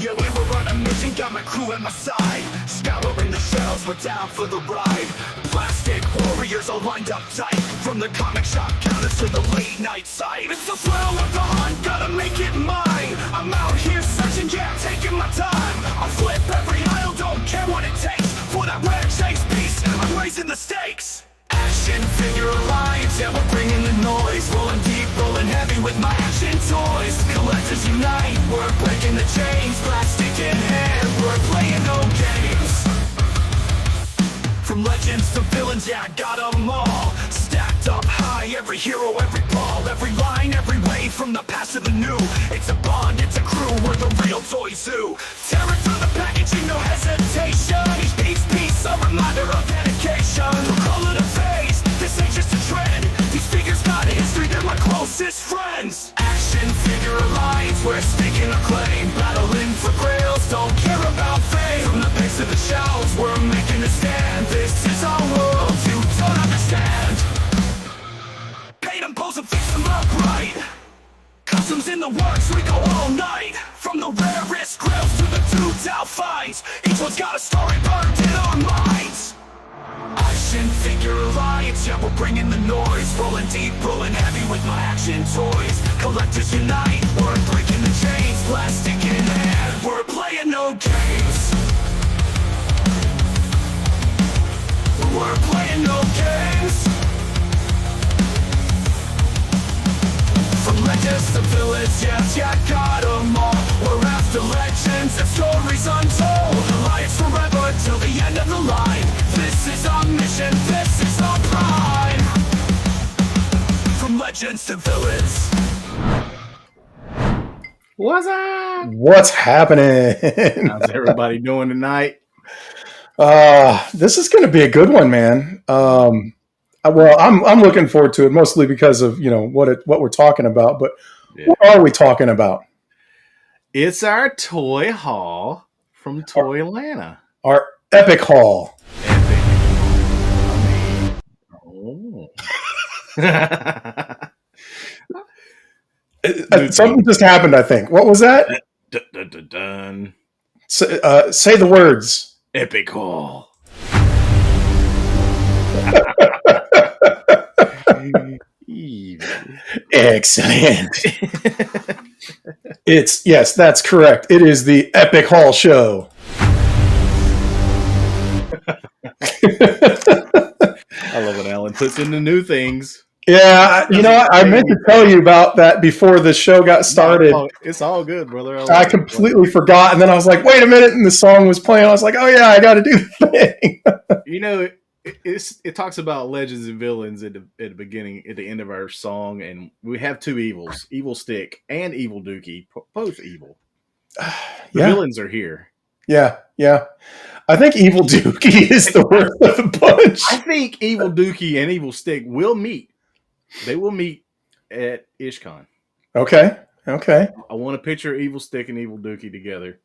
Yeah, we were on a mission, got my crew at my side. Scouring the shells, we're down for the ride. Plastic warriors all lined up tight. From the comic shop counters to the late night site. It's the thrill of the hunt, gotta make it mine. I'm out here searching, yeah, taking my time. I'll flip every aisle, don't care what it takes. For that rare chase piece, I'm raising the stakes. Action figure alliance, yeah, we're bringing the noise. Rolling deep, rolling heavy with my action toys. Collectors unite, we're breaking the chains. Plastic in hand, we're playing no games. From legends to villains, yeah, I got them all. Stacked up high, every hero, every ball. Every line, every wave, from the past to the new. It's a bond, it's a crew, we're the real toy zoo. Tariffs on the packaging, no hesitation. Each piece, a reminder of dedication. We'll call it a phase, this ain't just a trend. These figures got a history, they're my closest friends. Action figure alliance, we're staking a claim. Battling for grails, don't care about fame. From the base of the shelves, we're making a stand. This is our world, you don't understand. Paint them, pose them, fix them up right. Customs in the works, we go all night. From the rarest grills to the two-tail finds. Each one's got a story burned in our minds. Action figure alliance, yeah, we're bringing the noise. Rolling deep, rolling heavy with my action toys. Collectors unite, we're breaking the chains. Plastic in hand, we're playing no games. We're playing no games. From legends to villains, yes, yeah, got them all. We're after legends and stories untold. Alliance forever till the end of the line. This is our mission, this is our pride. From legends to villains. What's up? What's happening? How's everybody doing tonight? This is going to be a good one, man. Well, I'm looking forward to it mostly because of what we're talking about. But What are we talking about? It's our toy haul from Toylanta. Our epic haul. Oh. Something just happened, I think. What was that? Dun. Say the words. Epic haul. Excellent. Yes, that's correct. It is the Epic Haul Show. I love when Alan puts in the new things. Yeah, I meant to tell you about that before the show got started. It's all good, brother. I completely forgot, and then I was like, wait a minute, and the song was playing. I was like, oh yeah, I got to do the thing. It talks about legends and villains at the beginning, at the end of our song, and we have two evils, Evil Stick and Evil Dookie, both evil. The villains are here. Yeah. I think Evil Dookie is the worst of the bunch. I think Evil Dookie and Evil Stick will meet. They will meet at IshCon. Okay. I want to picture Evil Stick and Evil Dookie together.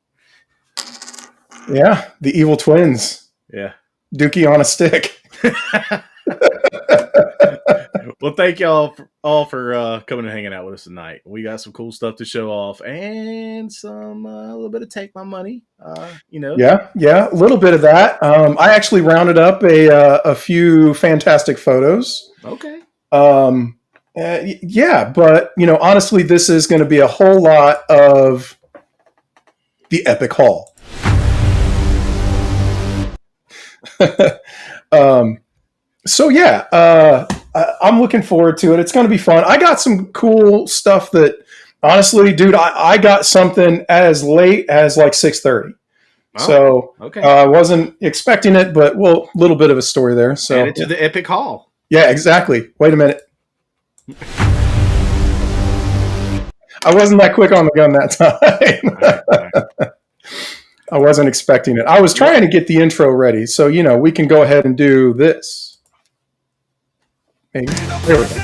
Yeah, the evil twins. Yeah. Dookie on a stick. Well, thank y'all all for coming and hanging out with us tonight. We got some cool stuff to show off and some a little bit of take my money. Yeah, a little bit of that. I actually rounded up a few fantastic photos. Okay. Yeah, but honestly, this is going to be a whole lot of the epic haul. So yeah, I'm looking forward to it. It's going to be fun. I got some cool stuff that, honestly, dude, I got something as late as like 6:30. Oh, so okay. I wasn't expecting it, but a little bit of a story there. So add it to the epic haul. Yeah, exactly. Wait a minute. I wasn't that quick on the gun that time. I wasn't expecting it. I was trying to get the intro ready, so we can go ahead and do this. Maybe. There we go.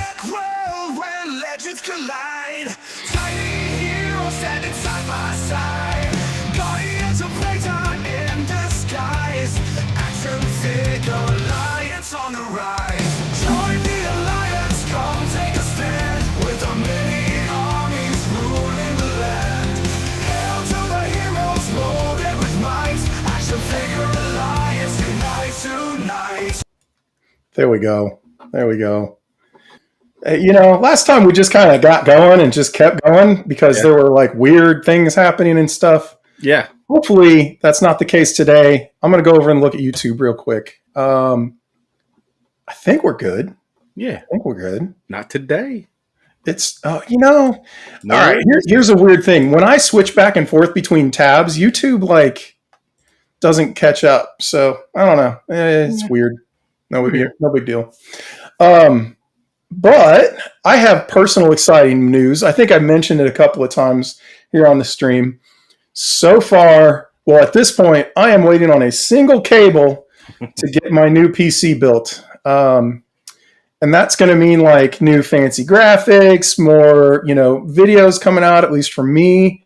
There we go. There we go. Last time we just kind of got going and just kept going because there were like weird things happening and stuff. Yeah. Hopefully that's not the case today. I'm going to go over and look at YouTube real quick. I think we're good. Yeah. I think we're good. Not today. It's, all right, here's a weird thing. When I switch back and forth between tabs, YouTube like doesn't catch up. So I don't know. It's weird. No big deal. But I have personal exciting news. I think I mentioned it a couple of times here on the stream. So far, well, at this point, I am waiting on a single cable to get my new PC built. And that's going to mean like new fancy graphics, more, videos coming out, at least for me.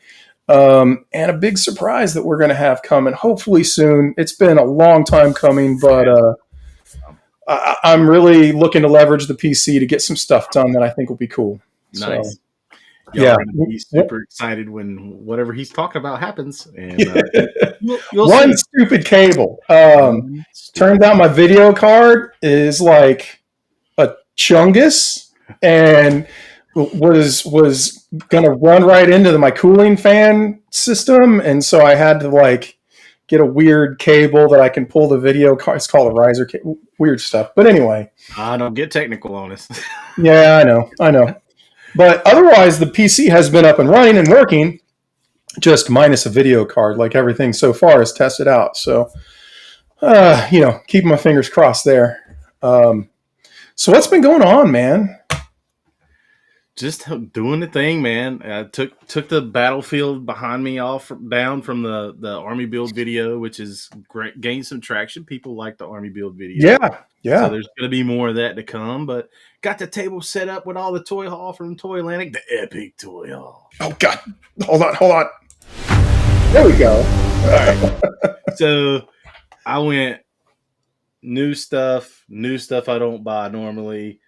And a big surprise that we're going to have coming hopefully soon. It's been a long time coming, but I'm really looking to leverage the PC to get some stuff done that I think will be cool. Nice. So, yeah. He's super excited when whatever he's talking about happens. And you'll one see. stupid cable. Turns out my video card is like a chungus and was gonna run right into my cooling fan system, and so I had to like get a weird cable that I can pull the video card. It's called a riser cable. Weird stuff. But anyway, I don't get technical on this. Yeah, I know. But otherwise, the PC has been up and running and working, just minus a video card. Like everything so far is tested out. So, keep my fingers crossed there. So what's been going on, man? Just doing the thing, man. I took the battlefield behind me down from the Army build video, which is great, gained some traction. People like the Army build video. Yeah. So there's going to be more of that to come. But got the table set up with all the toy haul from Toylanta, the epic toy haul. Oh God! Hold on. There we go. All right. So I went new stuff I don't buy normally,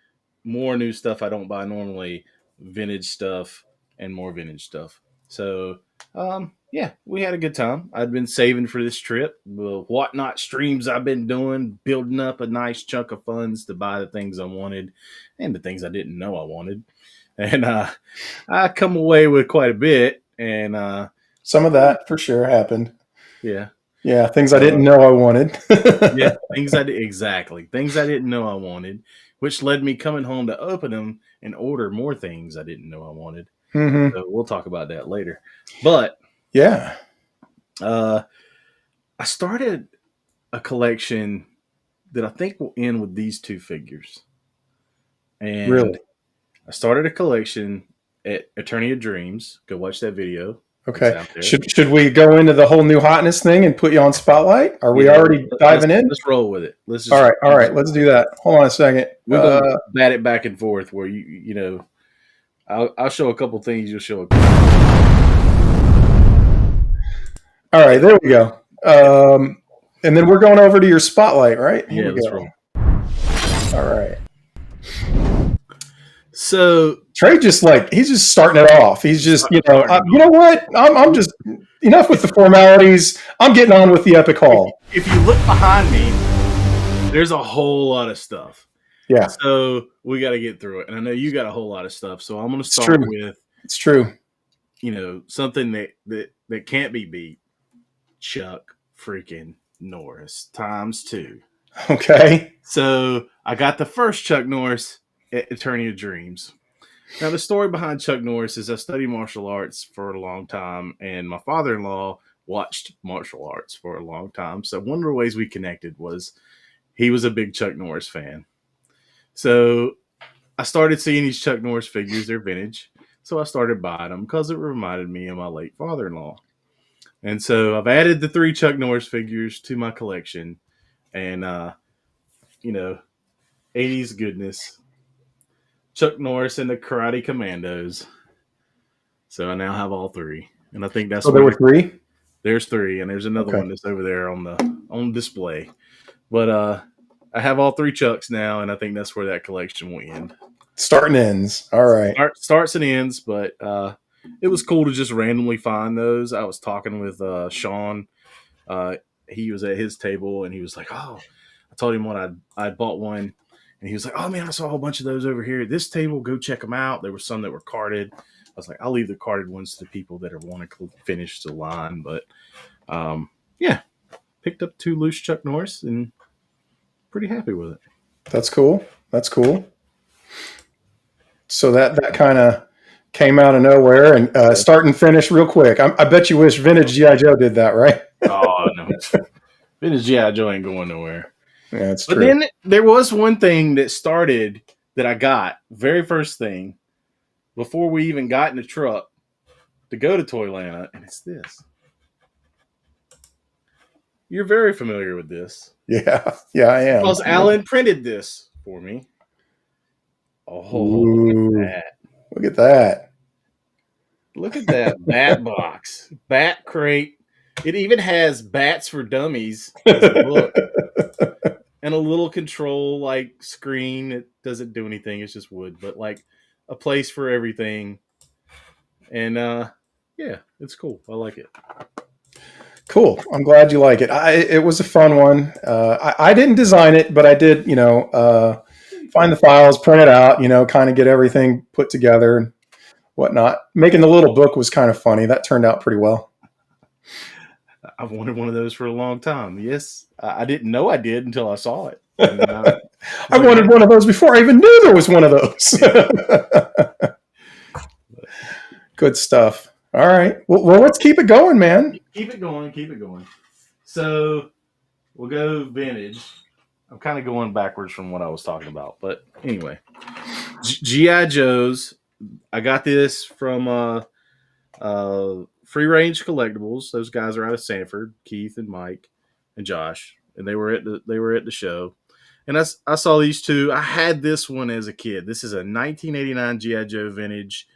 more new stuff I don't buy normally, vintage stuff, and more vintage stuff. So, we had a good time. I'd been saving for this trip. The whatnot streams I've been doing, building up a nice chunk of funds to buy the things I wanted and the things I didn't know I wanted. And I come away with quite a bit. And some of that for sure happened. Yeah. Yeah, things I didn't know I wanted. Yeah, things I didn't know I wanted, which led me coming home to open them and order more things I didn't know I wanted. Mm-hmm. So we'll talk about that later. But yeah, I started a collection that I think will end with these two figures. And really, I started a collection at Attorney of Dreams. Go watch that video. Okay. Should we go into the whole new hotness thing and put you on spotlight? Are we already diving in? Let's roll with it. All right. Let's do that. Hold on a second. We're gonna bat it back and forth. Where I'll show a couple things. You'll show. All right. There we go. And then we're going over to your spotlight, right? Here let's roll. All right. So Trey he's just starting it off. He's just, you know what? I'm just enough with the formalities. I'm getting on with the epic haul. If you look behind me, there's a whole lot of stuff. Yeah. So we got to get through it. And I know you got a whole lot of stuff. So I'm going to start with. It's true. Something that can't be beat. Chuck freaking Norris ×2. Okay. So I got the first Chuck Norris at Attorney of Dreams. Now, the story behind Chuck Norris is I studied martial arts for a long time, and my father-in-law watched martial arts for a long time. So one of the ways we connected was he was a big Chuck Norris fan. So I started seeing these Chuck Norris figures. They're vintage. So I started buying them because it reminded me of my late father-in-law. And so I've added the 3 Chuck Norris figures to my collection. And, 80s goodness. Chuck Norris and the Karate Commandos. So I now have all 3. And I think that's there were 3? There's 3, and there's another one that's over there on display. But I have all 3 Chucks now, and I think that's where that collection will end. Start and ends. All right. Starts and ends, but it was cool to just randomly find those. I was talking with Sean. He was at his table, and he was like, "Oh," I told him what I bought one And he was like, "Oh man, I saw a whole bunch of those over here at this table. Go check them out." There were some that were carded. I was like, "I'll leave the carded ones to the people that are want to finish the line." But yeah, picked up 2 loose Chuck Norris and pretty happy with it. That's cool. That's cool. So that kind of came out of nowhere and start and finish real quick. I bet you wish Vintage GI Joe did that, right? Oh no, Vintage GI Joe ain't going nowhere. Yeah, that's But true. then there was one thing that started that I got very first thing before we even got in the truck to go to Toylanta, and it's this. You're very familiar with this. Yeah, I am. Because Alan printed this for me. Oh, Ooh, look at that. look at that. Look at that bat box. Bat crate. It even has Bats for Dummies as a book. And a little control like screen. It doesn't do anything. It's just wood. But like a place for everything. And yeah, it's cool. I like it. Cool. I'm glad you like it. It was a fun one. I didn't design it, but I did, find the files, print it out, kind of get everything put together and whatnot. Making the little book was kind of funny. That turned out pretty well. I've wanted one of those for a long time. Yes, I didn't know I did until I saw it. And, I wanted one of those before I even knew there was one of those. Good stuff. All right. Well, let's keep it going, man. Keep it going. Keep it going. So we'll go vintage. I'm kind of going backwards from what I was talking about. But anyway, G.I. Joe's. I got this from Free Range Collectibles. Those guys are out of Sanford, Keith and Mike and Josh. And they were at the show. And I saw these two. I had this one as a kid. This is a 1989 G.I. Joe vintage.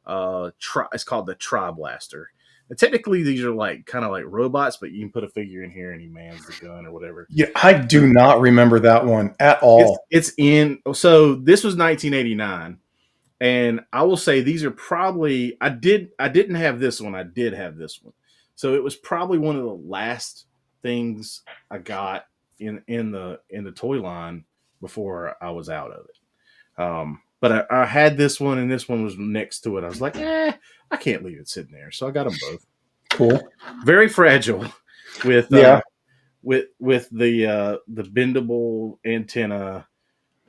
It's called the Tri-Blaster. And technically, these are kind of like robots, but you can put a figure in here and he mans the gun or whatever. Yeah, I do not remember that one at all. It's in. So this was 1989, and I will say these are probably. I didn't have this one. I did have this one. So it was probably one of the last things I got in the toy line before I was out of it. But I had this one, and this one was next to it. I was like, I can't leave it sitting there. So I got them both. Cool. Very fragile with the bendable antenna,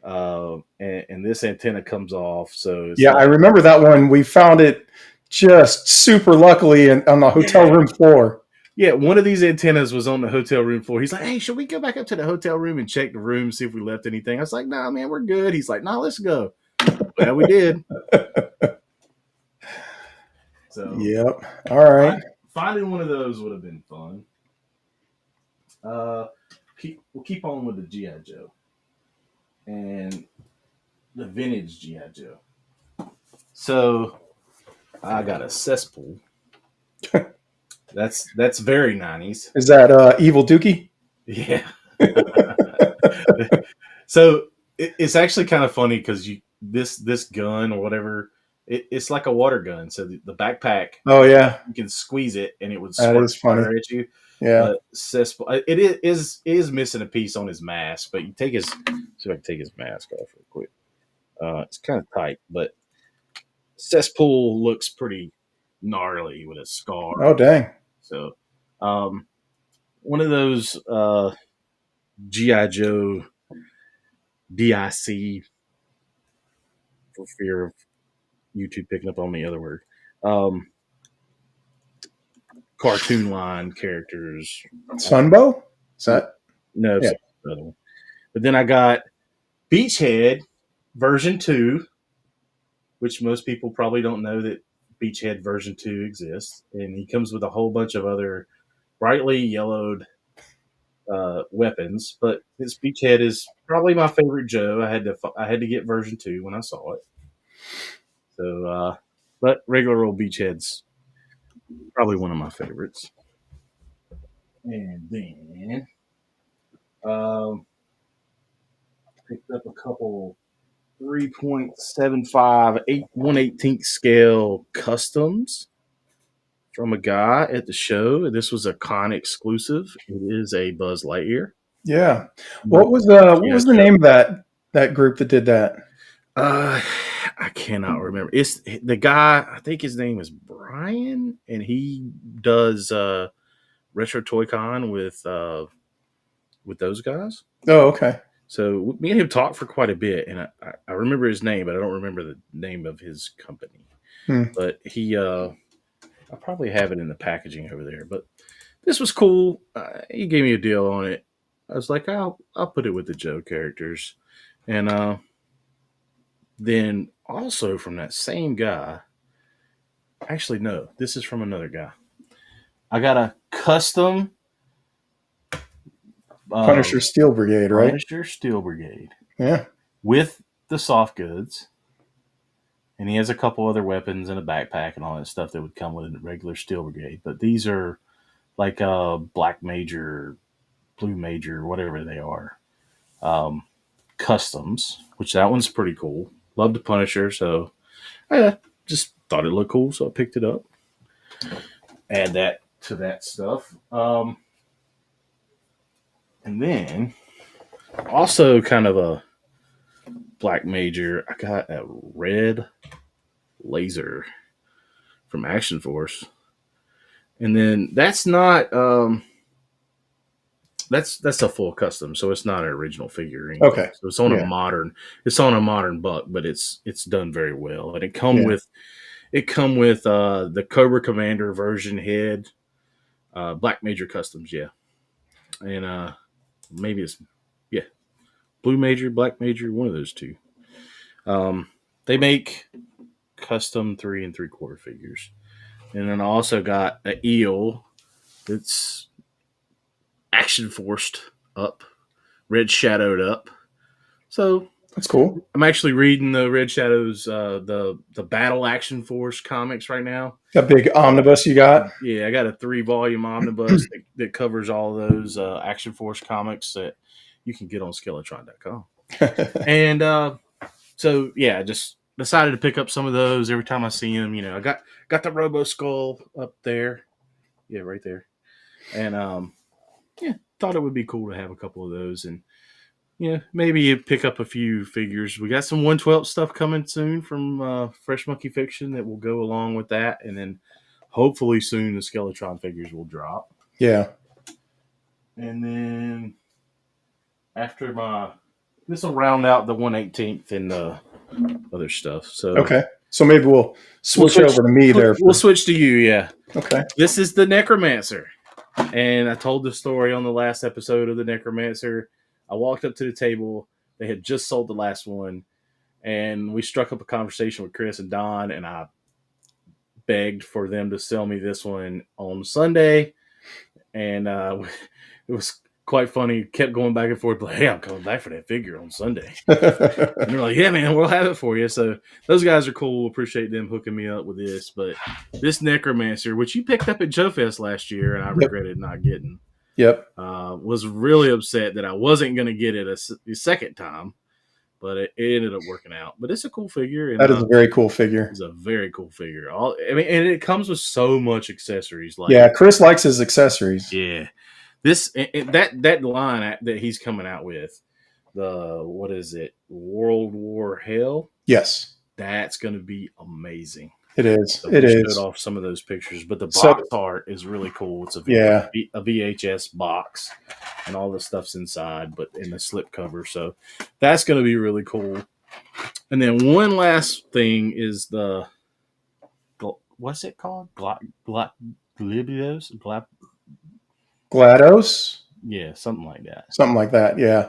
and this antenna comes off. So I remember that one. We found it just super luckily on the hotel room floor. Yeah, one of these antennas was on the hotel room floor. He's like, "Hey, should we go back up to the hotel room and check the room, see if we left anything?" I was like, "Nah, man, we're good." He's like, "Nah, let's go." Well, we did. So, yep. All right. Finding one of those would have been fun. We'll keep on with the G.I. Joe and the vintage G.I. Joe. So I got a cesspool. That's very 90s. Is that Evil Dookie? Yeah. So it's actually kind of funny because this gun or whatever, it's like a water gun. So the backpack. Oh yeah, you can squeeze it and it would squirt fire at you. Yeah, it is missing a piece on his mask, but you take his. See if I can take his mask off real quick. It's kind of tight, but cesspool looks pretty gnarly with a scar. Oh dang! So, one of those GI Joe DIC, for fear of YouTube picking up on the other word, cartoon line characters. Sunbow? Is that? No, yeah. Another one. But then I got Beachhead version 2, which most people probably don't know that Beachhead version 2 exists. And he comes with a whole bunch of other brightly yellowed weapons. But his Beachhead is probably my favorite Joe. I had to get version 2 when I saw it. So, but regular old Beachhead's probably one of my favorites. And then picked up a couple 3.75 1/18 scale customs from a guy at the show. This was a con exclusive. It is a Buzz Lightyear. Yeah. What was the name of that That group that did that. I cannot remember. It's the guy. I think his name is Brian, and he does Retro Toy Con with those guys. Oh, okay. So me and him talked for quite a bit, and I remember his name, but I don't remember the name of his company. But he, I probably have it in the packaging over there. But this was cool. He gave me a deal on it. I was like, I'll put it with the Joe characters, and then also from that same guy. Actually, no, this is from another guy. I got a custom Punisher Steel Brigade, right? Punisher Steel Brigade. Yeah. With the soft goods. And he has a couple other weapons and a backpack and all that stuff that would come with a regular Steel Brigade. But these are like Black Major, Blue Major, whatever they are. Customs, which that one's pretty cool. Love the Punisher, so I just thought it looked cool, so I picked it up. Add that to that stuff. And then also kind of a Black Major, I got a red laser from Action Force. And then that's not that's a full custom, so it's not an original figure or anything. Okay. So it's on a modern buck, but it's done very well. And it come with the Cobra Commander version head, Black Major Customs, yeah. And maybe it's Blue Major, Black Major, one of those two. They make custom 3 3/4 figures. And then I also got an eel that's action forced up, red shadowed up. So that's cool. I'm actually reading the Red Shadows, the Battle Action Force comics right now. A big omnibus you got? Yeah, I got a 3-volume omnibus that covers all those Action Force comics that you can get on Skeletron.com. And so yeah, just decided to pick up some of those every time I see them. You know, I got the Robo Skull up there, yeah, right there, and thought it would be cool to have a couple of those, and maybe pick up a few figures. We got some 112 stuff coming soon from Fresh Monkey Fiction that will go along with that, and then hopefully soon the Skeletron figures will drop. Yeah, and then after this will round out the 1/18 and the other stuff. So okay, so maybe we'll switch over to me there. We'll switch to you, yeah. Okay. This is the Necromancer, and I told the story on the last episode of the Necromancer. I walked up to the table. They had just sold the last one, and we struck up a conversation with Chris and Don, and I begged for them to sell me this one on Sunday, and it was quite funny. Kept going back and forth, like, hey, I'm coming back for that figure on Sunday. And they're like, yeah, man, we'll have it for you. So those guys are cool. Appreciate them hooking me up with this. But this Necromancer, which you picked up at Joe Fest last year, and I regretted not getting. Yep. Was really upset that I wasn't going to get it a second time, but it ended up working out. But it's a cool figure. And, that is a very cool figure. It's a very cool figure. And it comes with so much accessories. Like, yeah, Chris likes his accessories. Yeah. This that line that he's coming out with, what is it, World War Hell? Yes, that's going to be amazing. It is. So it is. Showed off some of those pictures, but the box art is really cool. It's a VHS box, and all the stuff's inside, but in the slip cover. So that's going to be really cool. And then one last thing is what's it called? GLaDOS? Yeah, something like that. Something like that, yeah.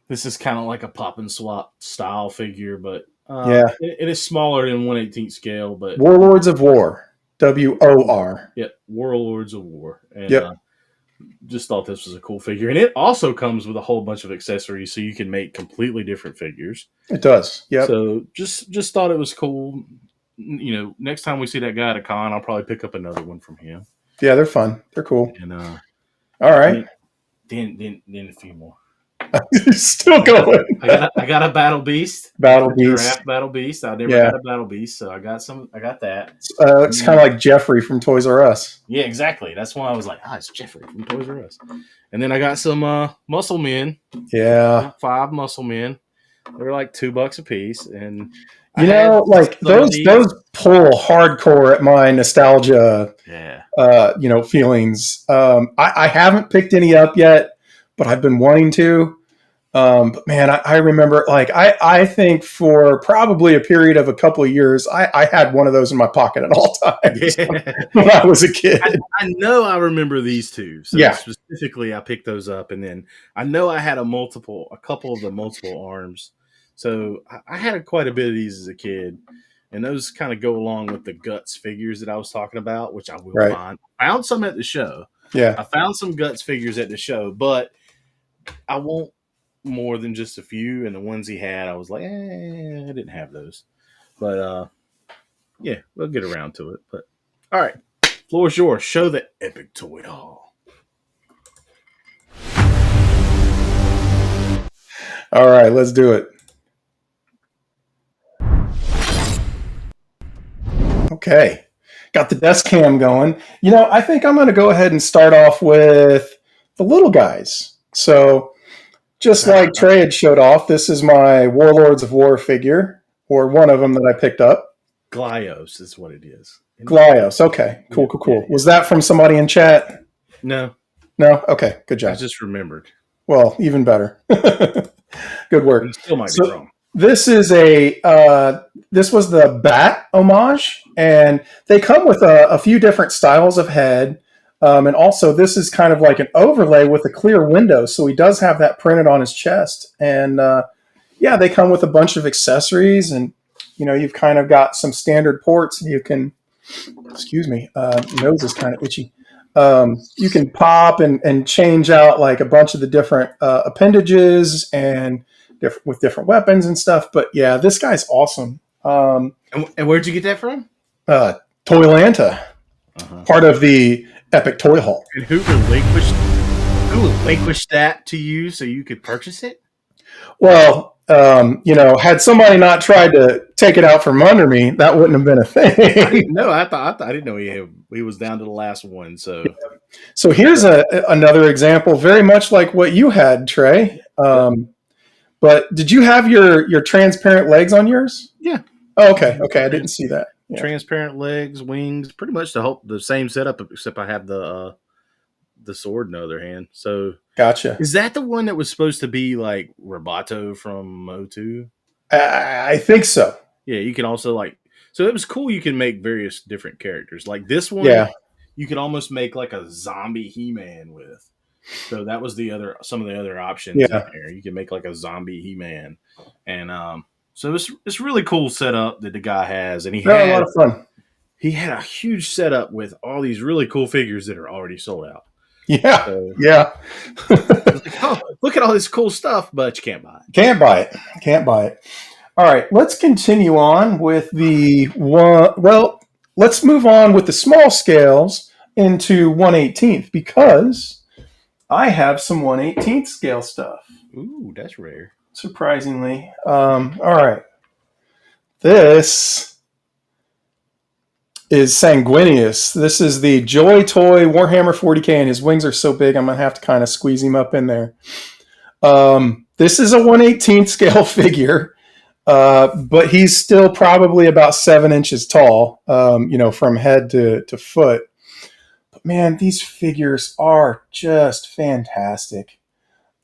This is kind of like a pop and swap style figure, but it is smaller than 1/18 scale. But Warlords of War, WOR. Yep, Warlords of War. And just thought this was a cool figure. And it also comes with a whole bunch of accessories, so you can make completely different figures. It does, yeah. So just thought it was cool. Next time we see that guy at a con, I'll probably pick up another one from him. Yeah, they're fun. They're cool. And all right. Then a few more. Still going. I got a Battle Beast. Battle Beast. Battle Beast. I never got a Battle Beast, so I got that. It's kind of like Jeffrey from Toys R Us. Yeah, exactly. That's why I was like, it's Jeffrey from Toys R Us. And then I got some Muscle Men. Yeah. 5 Muscle Men. They're like $2 a piece, and I You had know, like some of those these. pull hardcore at my nostalgia, Yeah, feelings. I haven't picked any up yet, but I've been wanting to. But man, I remember, like, I think for probably a period of a couple of years, I had one of those in my pocket at all times yeah. when I was a kid. I know I remember these two. So Yeah, specifically, I picked those up, and then I know I had a couple of the multiple arms. So I had quite a bit of these as a kid, and those kind of go along with the guts figures that I was talking about, which I will right. find. I found some at the show. Yeah. I found some guts figures at the show, but I won't more than just a few. And the ones he had, I was like, I didn't have those. But yeah, we'll get around to it. But all right, floor is yours. Show the epic toy haul. All right, let's do it. Okay. Got the desk cam going. You know, I think I'm going to go ahead and start off with the little guys. So, just like Trey had showed off, this is my Warlords of War figure, or one of them that I picked up. Glyos is what it is. Glyos. Okay. Cool. Yeah. Was that from somebody in chat? No, No? Okay. Good I job. just remembered. Well, even better. Good work. And still might be So, wrong. this is this was the Bat homage, and they come with a few different styles of head. And also, this is kind of like an overlay with a clear window, so he does have that printed on his chest. And yeah, they come with a bunch of accessories, and you've kind of got some standard ports. You can, excuse me, nose is kind of itchy. You can pop and change out like a bunch of the different appendages and with different weapons and stuff. But yeah, this guy's awesome. And where'd you get that from? Toylanta, part of the Epic Toy Haul. And who relinquished that to you so you could purchase it? Well, had somebody not tried to take it out from under me, that wouldn't have been a thing. No, I didn't know he was down to the last one. So here's another example, very much like what you had, Trey. But did you have your transparent legs on yours? Yeah. Oh, okay. I didn't see that. Yeah. Transparent legs, the pretty much the same setup, except I have the sword in the other hand. So Gotcha. Is that the one that was supposed to be like Roboto from O2? I think so. Yeah, you can also so it was cool. You can make various different characters. Like this one, Yeah. You could almost make like a zombie He-Man with. So that was some of the other options in there. You can make like a zombie He-Man, and so it's really cool setup that the guy has, and he had a lot of fun. He had a huge setup with all these really cool figures that are already sold out. Yeah, so, yeah. Like, oh, look at all this cool stuff, but you can't buy it. Can't buy it. All right, let's continue on with the one. Well, let's move on with the small scales into 1/18th because I have some 1/18th scale stuff. Ooh, that's rare. Surprisingly. All right. This is Sanguinius. This is the Joy Toy Warhammer 40K, and his wings are so big I'm going to have to kind of squeeze him up in there. This is a 1/18th scale figure, but he's still probably about 7 inches tall, from head to foot. But man, these figures are just fantastic.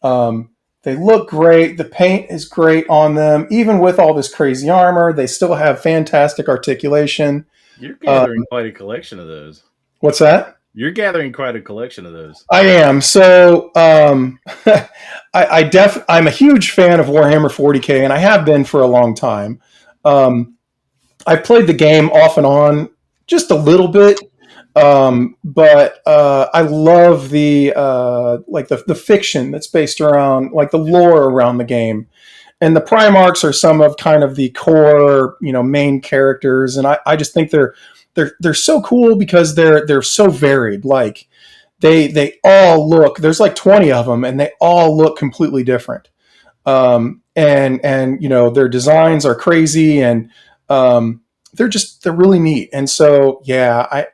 They look great. The paint is great on them. Even with all this crazy armor, they still have fantastic articulation. You're gathering quite a collection of those. What's that? You're gathering quite a collection of those. I am. So I'm a huge fan of Warhammer 40K, and I have been for a long time. I played the game off and on just a little bit. But I love the fiction that's based around like the lore around the game, and the Primarchs are some of kind of the core main characters, and I just think they're so cool because they're so varied. Like they all look, there's like 20 of them, and they all look completely different. And their designs are crazy, and they're really neat. And so, yeah,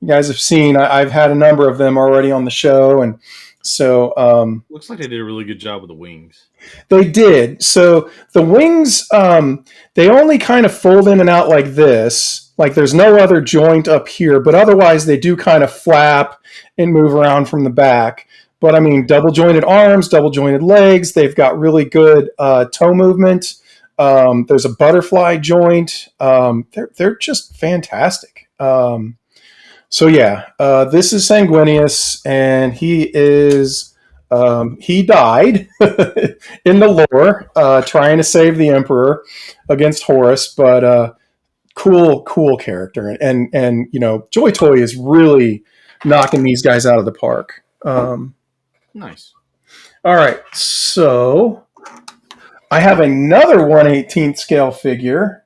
you guys have seen, I've had a number of them already on the show, and So Looks like they did a really good job with the wings. they did. So the wings, they only kind of fold in and out like this. Like there's no other joint up here, but otherwise they do kind of flap and move around from the back. But I mean, double jointed arms, double jointed legs. They've got really good toe movement. There's a butterfly joint. They're just fantastic. So yeah, this is Sanguinius, and he died in the lore trying to save the Emperor against Horus, but cool character, and you know, Joy Toy is really knocking these guys out of the park. Nice. All right, so I have another 1/18 scale figure.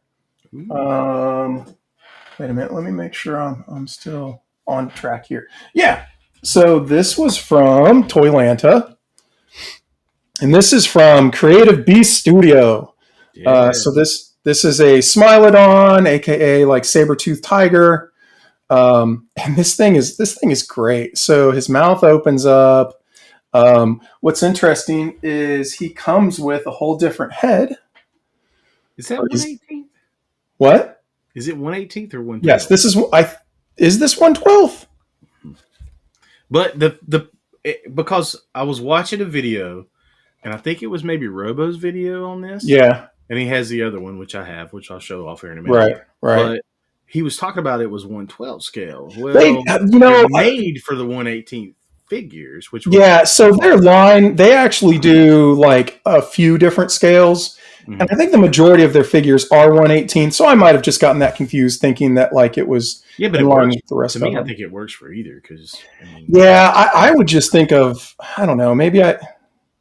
Wait a minute, let me make sure I'm still on track here. Yeah, so this was from Toylanta, and this is from Creative Beast Studio. Yeah. So this is a Smilodon, aka like saber-toothed tiger, and this thing is great. So his mouth opens up. What's interesting is he comes with a whole different head. Is that 1/18? What? Is it 1/18 or 1/12? Yes, this is this 1/12? But because I was watching a video, and I think it was maybe Robo's video on this. Yeah. And he has the other one, which I have, which I'll show off here in a minute. Right. But he was talking about it was 1/12 scale. Well, they're made for the 1/18 figures, which yeah. So their line, they actually do like a few different scales, and I think the majority of their figures are 1/18. So I might have just gotten that confused, thinking that like it was but in line with the rest to of me, them. I think it works for either because I would just think of I don't know, maybe I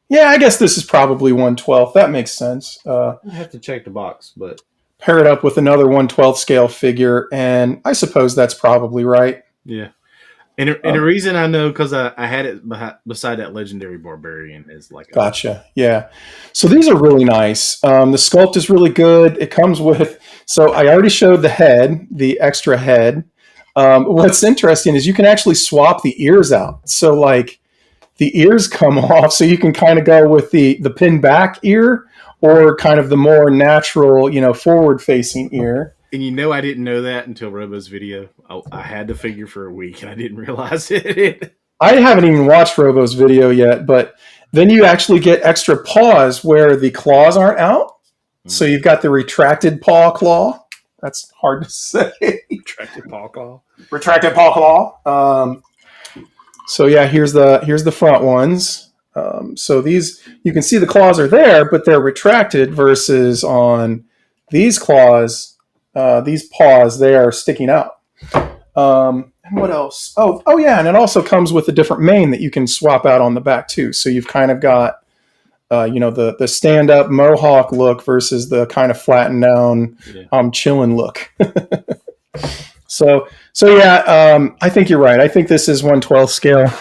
guess this is probably 1/12. That makes sense. I have to check the box, but pair it up with another 1/12 scale figure, and I suppose that's probably right. Yeah. And the reason I know because I had it beside that legendary barbarian is like gotcha. Yeah. So these are really nice. The sculpt is really good. It comes with so I already showed the head, the extra head. What's interesting is you can actually swap the ears out. So like the ears come off, so you can kind of go with the pin back ear or kind of the more natural, you know, forward facing ear. And you know, I didn't know that until Robo's video. I had the figure for a week and I didn't realize it. I haven't even watched Robo's video yet, but then you actually get extra paws where the claws aren't out. So you've got the retracted paw claw. That's hard to say. Retracted paw claw. Retracted paw claw. So yeah, here's the front ones. So these, you can see the claws are there, but they're retracted versus on these claws. These paws, they are sticking out. And what else? Oh yeah, and it also comes with a different mane that you can swap out on the back too. So you've kind of got, the stand-up mohawk look versus the kind of flattened down, chillin' look. So yeah, I think you're right. I think this is 1/12 scale.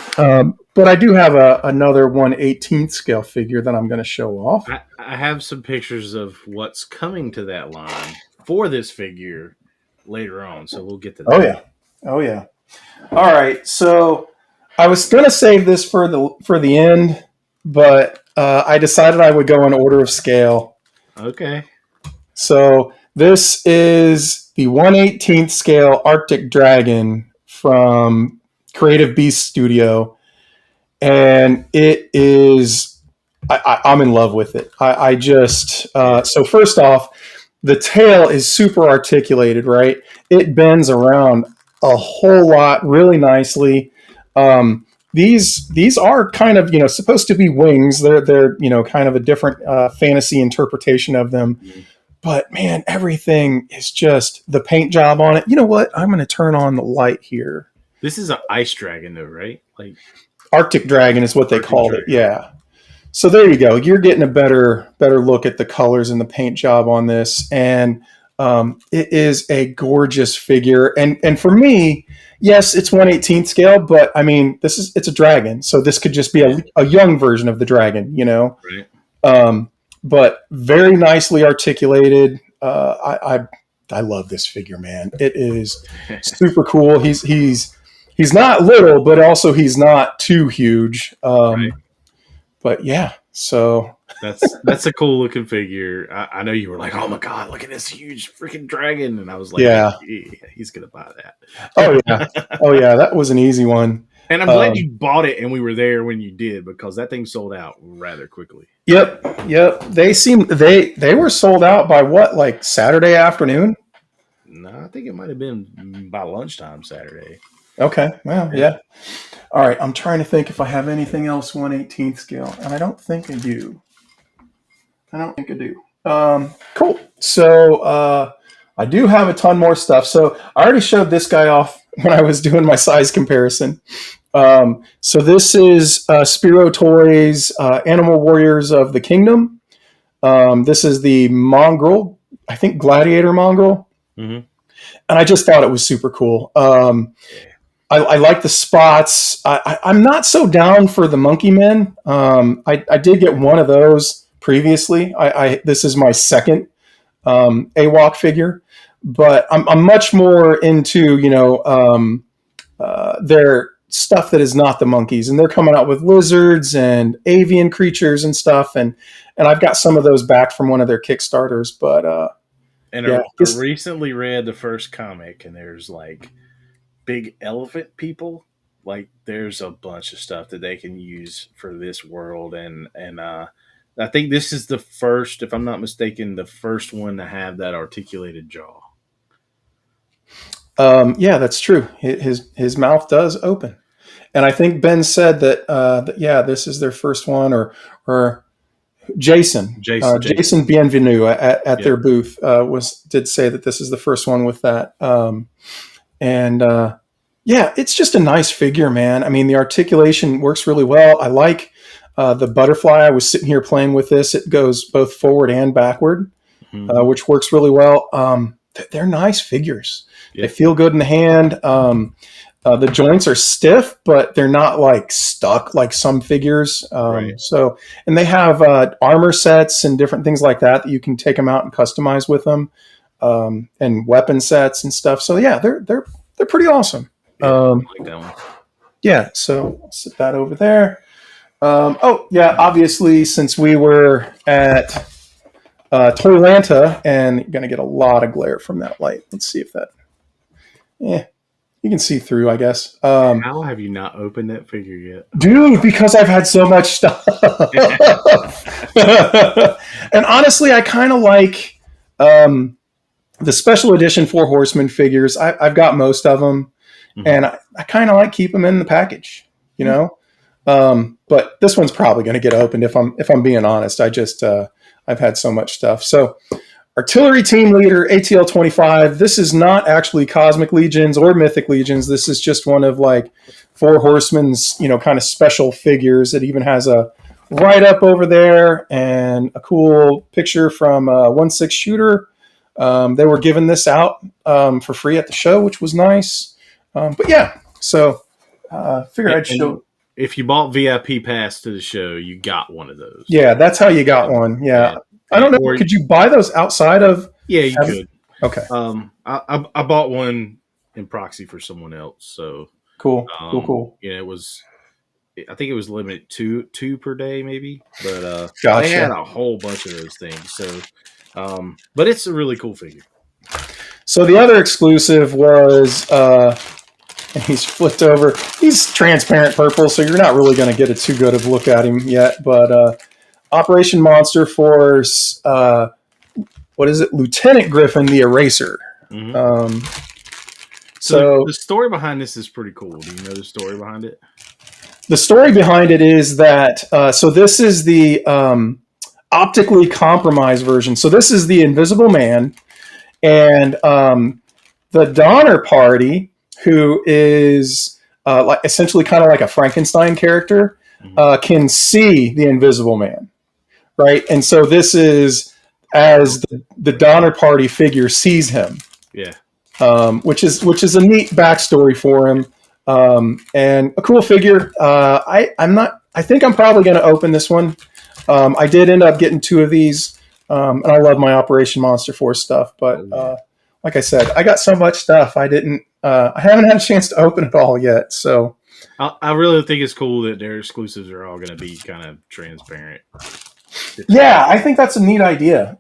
But I do have another 1/18 scale figure that I'm going to show off. I have some pictures of what's coming to that line for this figure later on, so we'll get to that. Oh yeah. All right, so I was going to save this for the end, but I decided I would go in order of scale. Okay. So this is the 1/18 scale Arctic Dragon from Creative Beast Studio, and it is I'm in love with it. I just so first off, the tail is super articulated, right? It bends around a whole lot really nicely. These are kind of, supposed to be wings. They're kind of a different fantasy interpretation of them. Mm-hmm. But man, everything is just the paint job on it. You know what? I'm going to turn on the light here. This is an ice dragon though, right? Like Arctic Dragon is what they called it. Yeah. So there you go. You're getting a better look at the colors and the paint job on this. And it is a gorgeous figure. And for me, yes, it's 1/18 scale, but I mean, it's a dragon. So this could just be a young version of the dragon, Right. But very nicely articulated. I love this figure, man. It is super cool. He's He's not little, but also he's not too huge. Right. But yeah, so that's a cool looking figure. I know you were like, oh my god, look at this huge freaking dragon, and I was like, yeah, he's gonna buy that. Oh yeah, that was an easy one. And I'm glad you bought it, and we were there when you did, because that thing sold out rather quickly. Yep. They were sold out by what, like Saturday afternoon? No, I think it might have been by lunchtime Saturday. Okay. Well, yeah. All right. I'm trying to think if I have anything else 1/18th scale, and I don't think I do. Cool. So I do have a ton more stuff. So I already showed this guy off when I was doing my size comparison. So this is Spiro Toys Animal Warriors of the Kingdom. This is the mongrel, I think gladiator mongrel. Mm-hmm. And I just thought it was super cool. I like the spots. I'm not so down for the monkey men. I did get one of those previously. This is my second AWOC figure, but I'm much more into, their stuff that is not the monkeys, and they're coming out with lizards and avian creatures and stuff. And I've got some of those back from one of their Kickstarters, but, I recently read the first comic, and there's like big elephant people. Like there's a bunch of stuff that they can use for this world, and I think this is the first, if I'm not mistaken, the first one to have that articulated jaw. Yeah, that's true. His mouth does open, and I think Ben said that this is their first one, or Jason Bienvenu at their booth did say that this is the first one with that. It's just a nice figure, man. I mean, the articulation works really well. I like the butterfly. I was sitting here playing with this. It goes both forward and backward, which works really well. They're nice figures. Yep. They feel good in the hand. The joints are stiff, but they're not like stuck like some figures. Right. So, and they have armor sets and different things like that you can take them out and customize with them, and weapon sets and stuff. So yeah, they're pretty awesome. Yeah, I like that one. Yeah, so I'll sit that over there. Obviously, since we were at Toylanta, and you're going to get a lot of glare from that light. Let's see if that... you can see through, I guess. How have you not opened that figure yet? Dude, because I've had so much stuff. And honestly, I kind of like the special edition Four Horsemen figures. I've got most of them, and I kind of like keep them in the package, but this one's probably going to get opened if I'm being honest. I've had so much stuff. So Artillery Team Leader, ATL 25. This is not actually Cosmic Legions or Mythic Legions. This is just one of like Four Horsemen's, kind of special figures. It even has a write-up over there and a cool picture from 1/6 Shooter. They were giving this out for free at the show, which was nice. So figured I'd show. If you bought VIP pass to the show, you got one of those. Yeah, that's how you got one. Yeah. I don't know. Could you buy those outside of? Yeah, you could. Okay. I bought one in proxy for someone else. So cool. Cool. Yeah, I think it was limited to two per day, maybe. But gotcha. They had a whole bunch of those things. So, but it's a really cool figure. So the other exclusive was, and he's flipped over. He's transparent purple, so you're not really going to get a too good of a look at him yet. But Operation Monster Force, what is it? Lieutenant Griffin, the Eraser. Mm-hmm. So the story behind this is pretty cool. Do you know the story behind it? The story behind it is that, so this is the optically compromised version. So this is the Invisible Man, and the Donner Party, who is like essentially kind of like a Frankenstein character, can see the Invisible Man. Right, and so this is as the Donner Party figure sees him. Yeah, which is a neat backstory for him, and a cool figure. I think I'm probably going to open this one. I did end up getting two of these, and I love my Operation Monster Force stuff. But like I said, I got so much stuff. I didn't I haven't had a chance to open it all yet. So I really think it's cool that their exclusives are all going to be kind of transparent. yeah, I think that's a neat idea.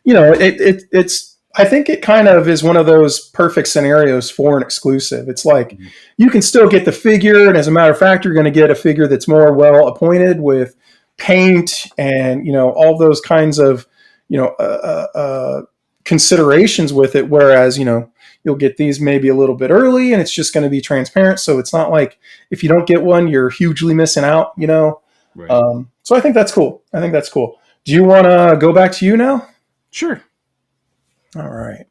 It's I think it kind of is one of those perfect scenarios for an exclusive. It's like you can still get the figure, and as a matter of fact, you're going to get a figure that's more well appointed with paint and all those kinds of considerations with it. Whereas you'll get these maybe a little bit early, and it's just going to be transparent. So it's not like if you don't get one, you're hugely missing out. Right. So I think that's cool. Do you want to go back to you now? Sure. All right.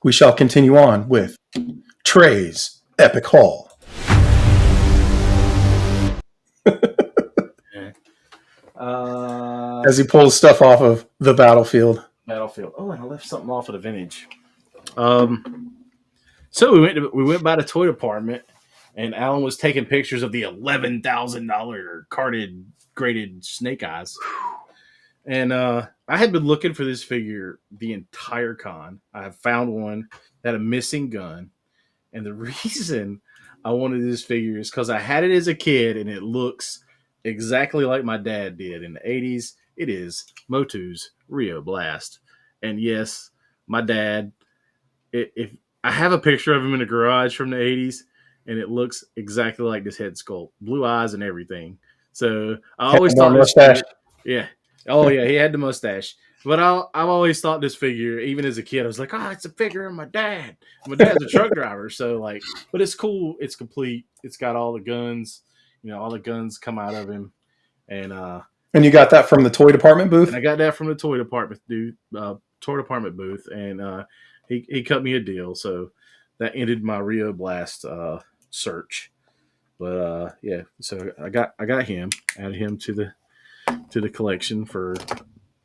We shall continue on with Trey's Epic Haul. As he pulls stuff off of the battlefield. Oh, and I left something off of the vintage. So we went by the toy department, and Alan was taking pictures of the $11,000 carded graded Snake Eyes. And I had been looking for this figure the entire con. I found one that had a missing gun. And the reason I wanted this figure is because I had it as a kid, and it looks exactly like my dad did in the 80s. It is Motu's Rio Blast. And yes, my dad, if I have a picture of him in the garage from the 80s, and it looks exactly like this head sculpt, blue eyes and everything. So I always thought this figure, yeah. Oh yeah, he had the mustache. But I've always thought this figure, even as a kid, I was like, it's a figure of my dad. My dad's a truck driver, so but it's cool. It's complete. It's got all the guns. All the guns come out of him, and you got that from the toy department booth. And I got that from the toy department booth, and he cut me a deal, so that ended my Rio Blast search. But yeah, so I got him, added him to the collection for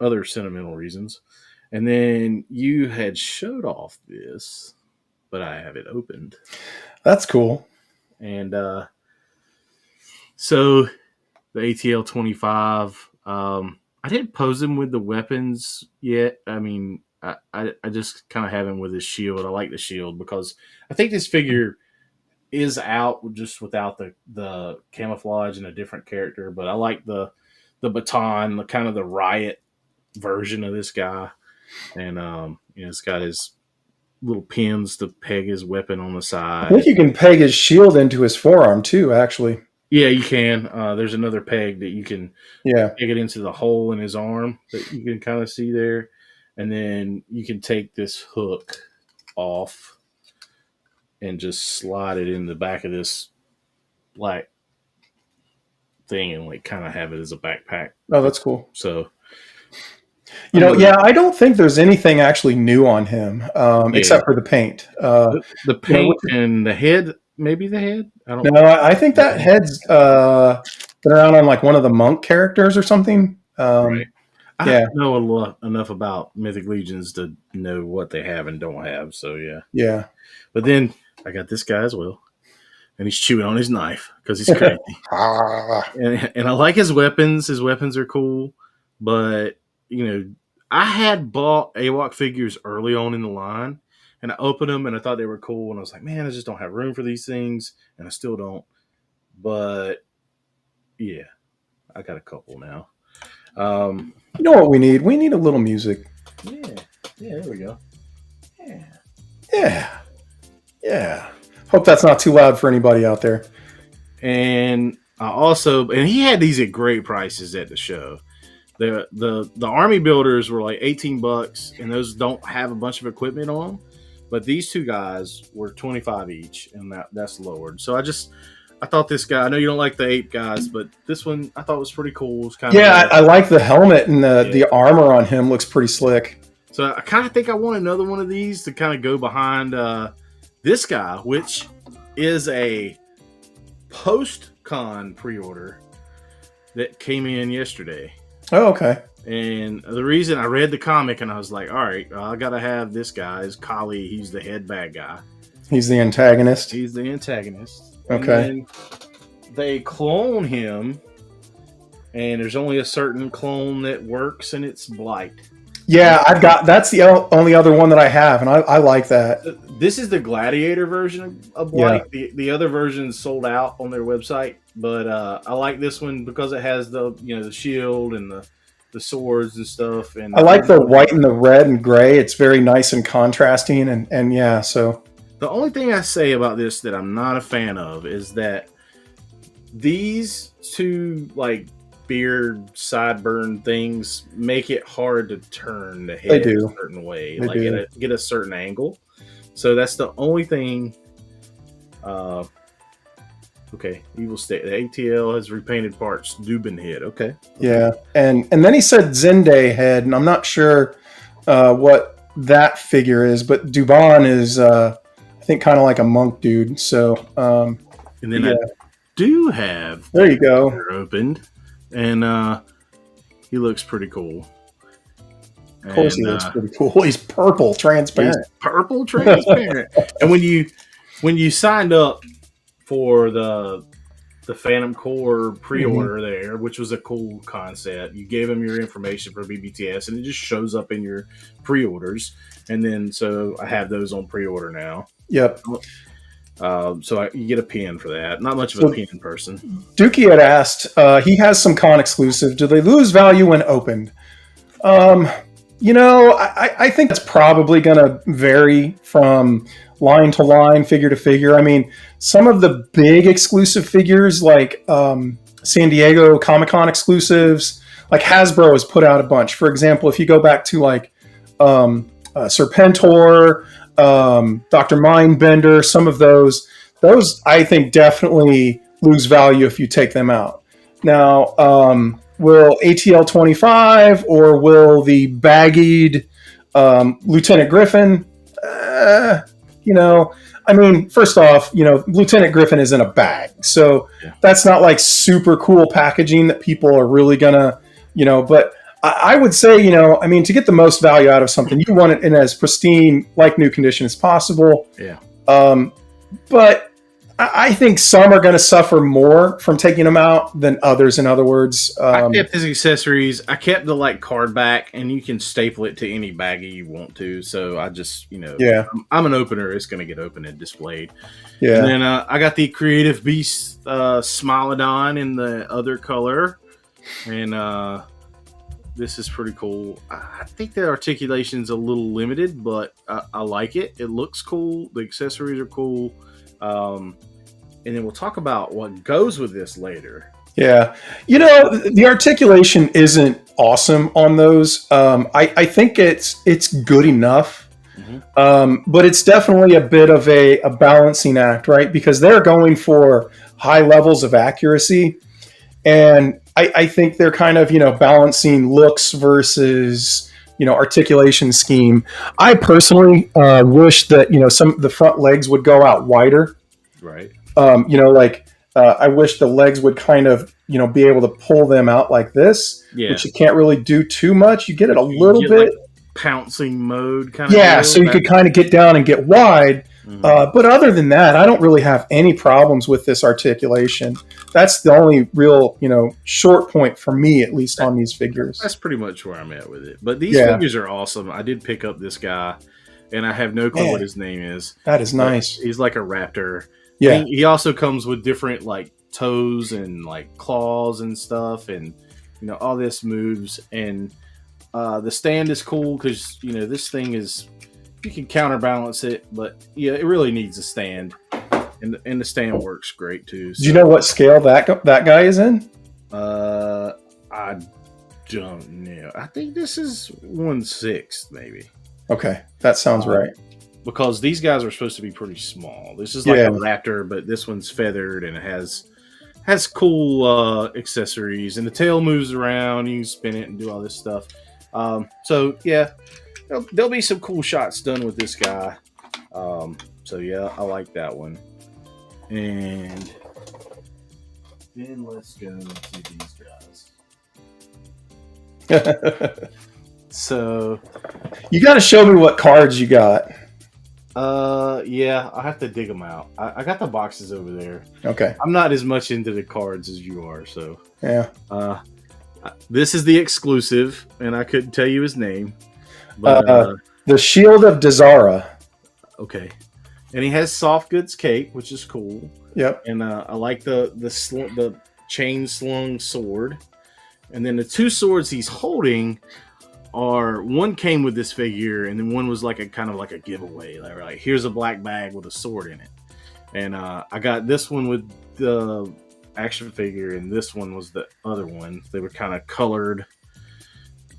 other sentimental reasons. And then you had showed off this, but I have it opened. That's cool. And so the ATL 25, I didn't pose him with the weapons yet. I mean, I just kind of have him with his shield. I like the shield because I think this figure is out just without the camouflage and a different character, but I like the baton, the kind of the riot version of this guy. And it's got his little pins to peg his weapon on the side. I think you can peg his shield into his forearm too, actually. Yeah, you can. There's another peg that you can peg it into the hole in his arm that you can kind of see there. And then you can take this hook off and just slide it in the back of this black thing and kind of have it as a backpack. Oh, that's cool. So, I don't think there's anything actually new on him except for the paint. The paint and the head, maybe the head. I don't know. I think that head's been around on one of the monk characters or something. Right. I don't know enough about Mythic Legions to know what they have and don't have. So yeah. Yeah. But then I got this guy as well, and he's chewing on his knife because he's crazy. and I like his weapons. His weapons are cool, but I had bought AWOC figures early on in the line, and I opened them and I thought they were cool, and I was like, man, I just don't have room for these things, and I still don't. But yeah, I got a couple now. You know what we need? We need a little music. Yeah, there we go. Yeah. Hope that's not too loud for anybody out there. And he had these at great prices at the show. The army builders were like $18, and those don't have a bunch of equipment on them. But these two guys were $25 each, and that's lowered. So I thought this guy. I know you don't like the ape guys, but this one I thought was pretty cool. It's kind of I like the helmet, and the armor on him looks pretty slick. So I kind of think I want another one of these to kind of go behind this guy, which is a post-con pre-order that came in yesterday. Oh, okay. And the reason I read the comic and I was like, all right, I got to have this guy. Is Kali. He's the head bad guy. He's the antagonist. Okay. And they clone him, and there's only a certain clone that works, and it's Blight. Yeah, that's the only other one that I have, and I like that. This is the Gladiator version of Blight. The other version's sold out on their website, but I like this one because it has the the shield and the swords and stuff. And I like the white and the red and gray. It's very nice and contrasting, and yeah. So the only thing I say about this that I'm not a fan of is that these two like beard sideburn things make it hard to turn the head a certain way, get a certain angle. So that's the only thing. Okay, Evil State. The ATL has repainted parts. Dubin head. Okay. Yeah, and then he said Zende head, and I'm not sure what that figure is, but Dubon is I think kind of like a monk dude. So and then I do have there you go opened, and he looks pretty cool. Of course, he looks pretty cool. He's purple, transparent. And when you signed up for the Phantom Core pre-order there, which was a cool concept, you gave them your information for BBTS, and it just shows up in your pre-orders. And then so I have those on pre-order now. Yep. So you get a pin for that. Not much of a pin person. Dookie had asked, he has some con exclusive. Do they lose value when opened? I think it's probably going to vary from line to line, figure to figure. I mean, some of the big exclusive figures like San Diego Comic-Con exclusives, like Hasbro has put out a bunch. For example, if you go back to like Serpentor, Dr. Mindbender, some of those I think definitely lose value if you take them out. Now, will ATL 25 or will the baggied Lieutenant Griffin? I mean, first off, Lieutenant Griffin is in a bag, so that's not like super cool packaging that people are really gonna, but I would say, to get the most value out of something, you want it in as pristine, like new condition as possible. Yeah. But I think some are going to suffer more from taking them out than others. In other words, I kept his accessories. I kept the card back, and you can staple it to any baggie you want to. So I just, I'm an opener. It's going to get opened and displayed. Yeah. And then I got the Creative Beast Smilodon in the other color, and this is pretty cool. I think the articulation's a little limited, but I like it. It looks cool. The accessories are cool. And then we'll talk about what goes with this later. Yeah. The articulation isn't awesome on those. I think it's good enough. Mm-hmm. But it's definitely a bit of a balancing act, right? Because they're going for high levels of accuracy. And I think they're kind of, balancing looks versus, articulation scheme. I personally wish that, some of the front legs would go out wider. Right. I wish the legs would kind of, be able to pull them out like this, which you can't really do too much. You get it a little bit. Like pouncing mode kind of. Yeah, so you could kind of get down and get wide. Mm-hmm. But other than that, I don't really have any problems with this articulation. That's the only real, short point for me, at least on these figures. That's pretty much where I'm at with it. But these figures are awesome. I did pick up this guy, and I have no clue what his name is. That is nice. He's like a raptor. Yeah. He also comes with different toes and claws and stuff, and all this moves. And the stand is cool because this thing is, you can counterbalance it, but it really needs a stand, and the stand works great too. So. Do you know what scale that guy is in? I don't know. I think this is 1/6 maybe. Okay, that sounds right. Because these guys are supposed to be pretty small. This is like a raptor, but this one's feathered and it has cool accessories, and the tail moves around. You can spin it and do all this stuff. So yeah, there'll be some cool shots done with this guy. So yeah, I like that one. And then let's go to these guys. So you got to show me what cards you got. Yeah, I have to dig them out. I got the boxes over there. Okay. I'm not as much into the cards as you are, so yeah. This is the exclusive, and I couldn't tell you his name. But The Shield of Dazara. okay, and he has soft goods cape, which is cool. Yep. And I like the chain slung sword. And then the two swords he's holding are, one came with this figure, and then one was like a kind of like a giveaway. Like here's a black bag with a sword in it. And I got this one with the action figure, and this one was the other one. They were kind of colored,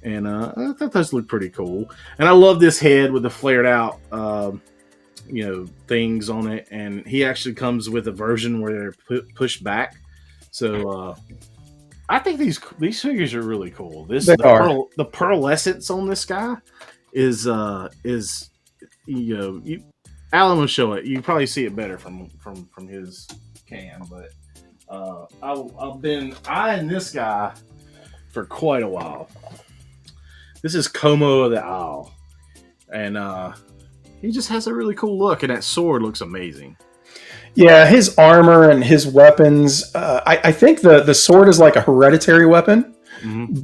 and I thought those looked pretty cool. And I love this head with the flared out, things on it. And he actually comes with a version where they're pushed back. So I think these figures are really cool. The pearlescence on this guy is Alan will show it. You probably see it better from his cam, but I've been eyeing this guy for quite a while. This is Como of the Isle, and he just has a really cool look, and that sword looks amazing. Yeah, his armor and his weapons. I think the sword is like a hereditary weapon,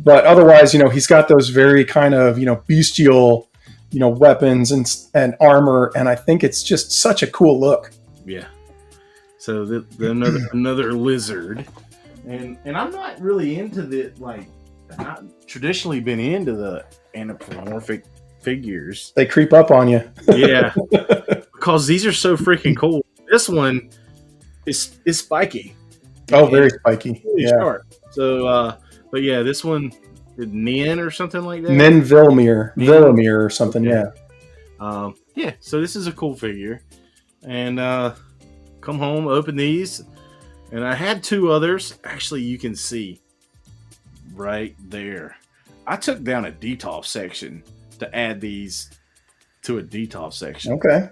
but otherwise, he's got those very kind of bestial, weapons and armor, and I think it's just such a cool look. Yeah. So another lizard, and I'm not really into not traditionally been into the anthropomorphic figures. They creep up on you. Yeah, because these are so freaking cool. This one is spiky. Oh, very spiky. Really sharp. So, but yeah, this one, Nin or something like that. Nin Villamir or something. Okay. Yeah. Yeah. So this is a cool figure, and come home, open these, and I had two others. Actually, you can see right there. I took down a DTOF section to add these to a DTOF section. Okay.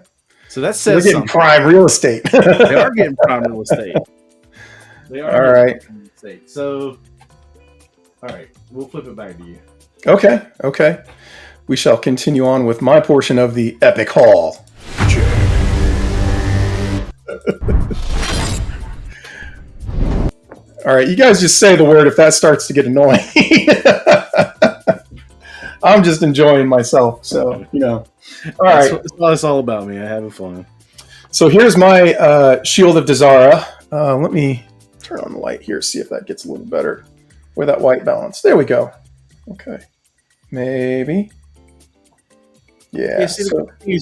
So that says they're getting prime real estate. They are getting prime real estate. They are. All right. Prime real estate. So, all right, we'll flip it back to you. Okay. We shall continue on with my portion of the epic haul. All right, you guys just say the word if that starts to get annoying. I'm just enjoying myself, so All right, that's what it's all about, me. I'm having fun. So here's my Shield of Dazara. Let me turn on the light here, see if that gets a little better with that white balance. There we go. Okay, maybe. Yeah. See,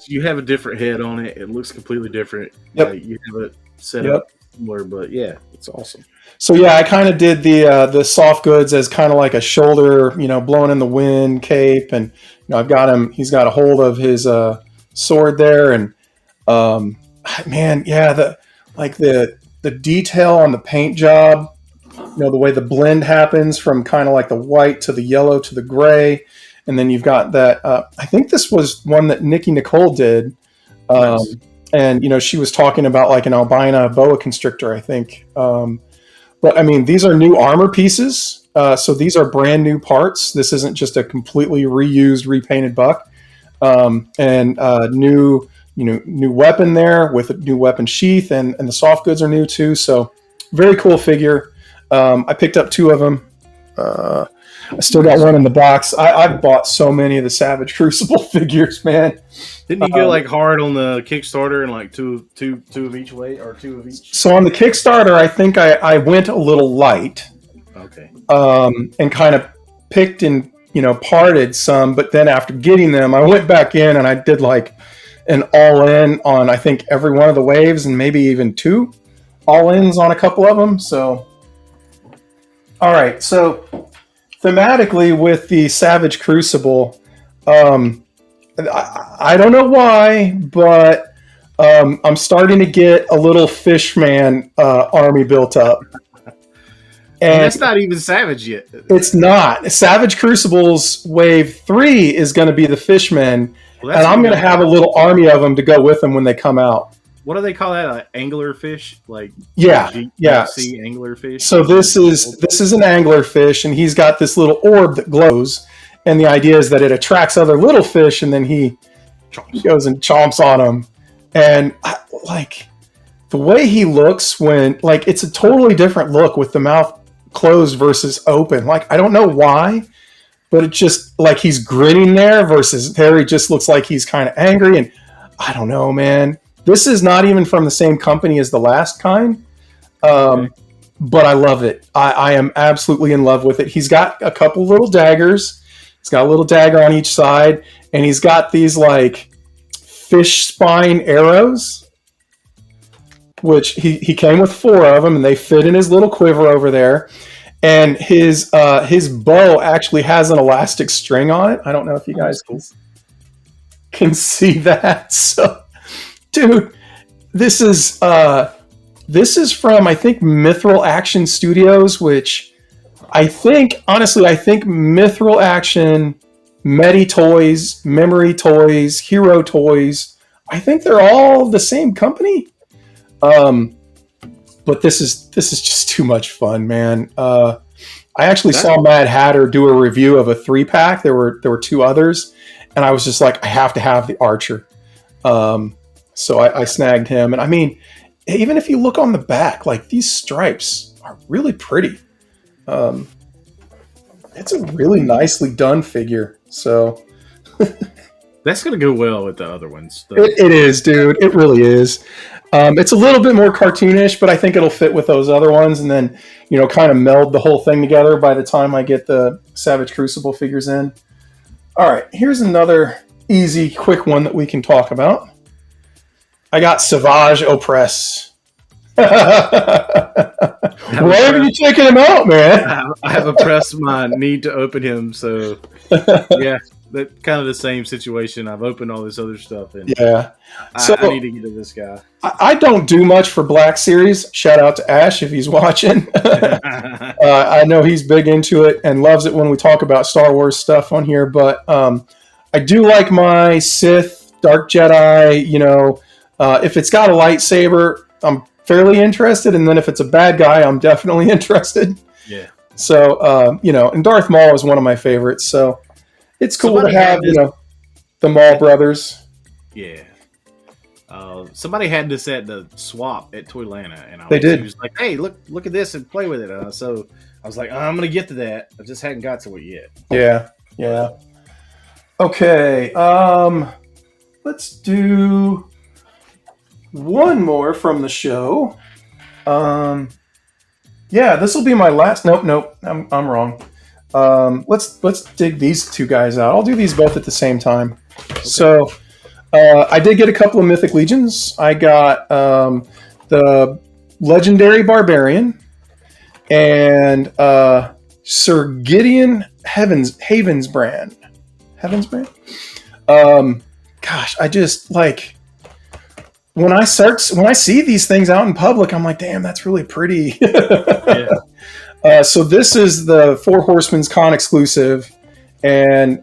you have a different head on it. It looks completely different. Yep. You have it set up somewhere, but yeah, it's awesome. So yeah, I kind of did the soft goods as kind of like a shoulder, blowing in the wind cape, and I've got him. He's got a hold of his sword there, and man, yeah, the detail on the paint job, the way the blend happens from kind of like the white to the yellow to the gray, and then you've got that. I think this was one that Nikki Nicole did. Nice. And she was talking about like an albino boa constrictor, I think. But I mean, these are new armor pieces, so these are brand new parts. This isn't just a completely reused, repainted buck. And new weapon there with a new weapon sheath, and the soft goods are new too. So very cool figure. I picked up two of them. I still got one in the box. I've bought so many of the Savage Crucible figures, man. Didn't you go hard on the Kickstarter and like two of each way, or two of each? So on the Kickstarter, I think I went a little light. Okay. And kind of picked and parted some, but then after getting them, I went back in and I did like an all-in on I think every one of the waves, and maybe even two all-ins on a couple of them. So, all right. So thematically with the Savage Crucible, I don't know why, but I'm starting to get a little Fishman army built up. And that's not even Savage yet. It's not. Savage Crucible's Wave 3 is going to be the Fishmen, and I'm going to have a little army of them to go with them when they come out. What do they call that? Like anglerfish? Like sea anglerfish? So this is an anglerfish, and he's got this little orb that glows, and the idea is that it attracts other little fish, and then he goes and chomps on them. And the way he looks when it's a totally different look with the mouth closed versus open. I don't know why, but it just like he's grinning there versus Terry just looks like he's kind of angry. And I don't know, man. This is not even from the same company as the last kind. But I love it. I am absolutely in love with it. He's got a couple little daggers. He's got a little dagger on each side, and he's got these like fish spine arrows, which he came with 4 of them, and they fit in his little quiver over there. And his bow actually has an elastic string on it. I don't know if you guys can see that. So, dude, this is from, I think, Mithril Action Studios, which I think Mithril Action, Medi Toys, Memory Toys, Hero Toys, I think they're all the same company. But this is just too much fun, man. I actually saw Mad Hatter do a review of a 3-pack. There were 2 others, and I was just like, I have to have the Archer. So I snagged him. And I mean, even if you look on the back, like these stripes are really pretty. It's a really nicely done figure. So that's going to go well with the other ones. It is, dude. It really is. It's a little bit more cartoonish, but I think it'll fit with those other ones, and then, you know, kind of meld the whole thing together by the time I get the Savage Crucible figures in. All right, here's another easy, quick one that we can talk about. I got Savage Opress. Why are you checking him out, man? I have oppressed my need to open him, so yeah. That kind of the same situation. I've opened all this other stuff, and yeah, so I need to get to this guy. I don't do much for Black Series. Shout out to Ash if he's watching. I know he's big into it and loves it when we talk about Star Wars stuff on here. But I do like my Sith, Dark Jedi. You know, if it's got a lightsaber, I'm fairly interested, and then if it's a bad guy, I'm definitely interested. Yeah. So you know, and Darth Maul is one of my favorites. So. It's cool Somebody to have, you know, the Maul brothers. Yeah. Somebody had this at the swap at Toylanta, and He was like, "Hey, look at this and play with it." So I was like, "I'm gonna get to that. I just hadn't got to it yet." Yeah. Okay. Let's do one more from the show. Yeah, this will be my last. Nope. I'm wrong. Let's dig these 2 guys out. I'll do these both at the same time. Okay. So I did get a couple of Mythic Legions. I got the Legendary Barbarian and Sir Gideon Havensbrand. Gosh, I just like when I see these things out in public, I'm like, damn, that's really pretty. Yeah. So this is the 4 Horsemen's Con exclusive, and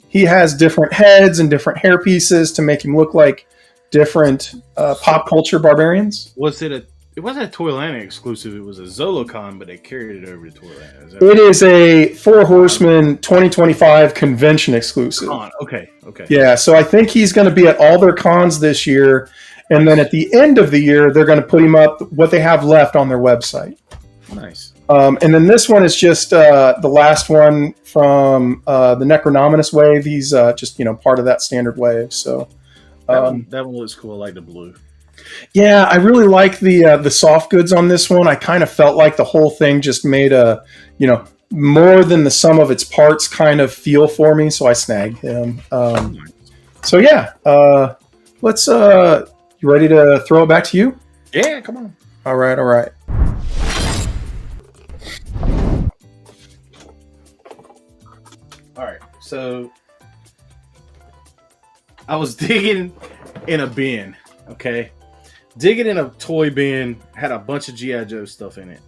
he has different heads and different hair pieces to make him look like different pop culture barbarians. It wasn't a Toylanta exclusive. It was a Zolocon, but they carried it over to Toylanta. It is a 4 Horsemen 2025 convention exclusive. Con. Okay. Yeah, so I think he's going to be at all their cons this year, and then at the end of the year, they're going to put him up what they have left on their website. Nice. And then this one is just the last one from the Necronominus wave. He's just, you know, part of that standard wave. So that one looks cool. I like the blue. Yeah, I really like the soft goods on this one. I kind of felt like the whole thing just made a, you know, more than the sum of its parts kind of feel for me. So I snagged him. So yeah, let's. You ready to throw it back to you? Yeah, come on. All right. All right, so I was digging in a bin, okay? Digging in a toy bin, had a bunch of G.I. Joe stuff in it.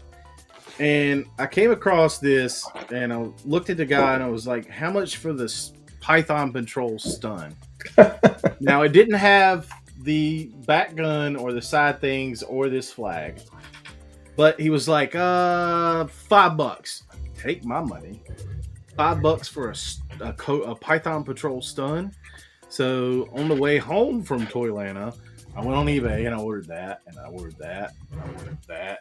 And I came across this, and I looked at the guy, and I was like, how much for this Python Patrol stun? Now, it didn't have the back gun or the side things or this flag. But he was like, $5. Take my money. $5 for a Python Patrol stun. So on the way home from Toylanta, I went on eBay and I ordered that, and I ordered that, and I ordered that,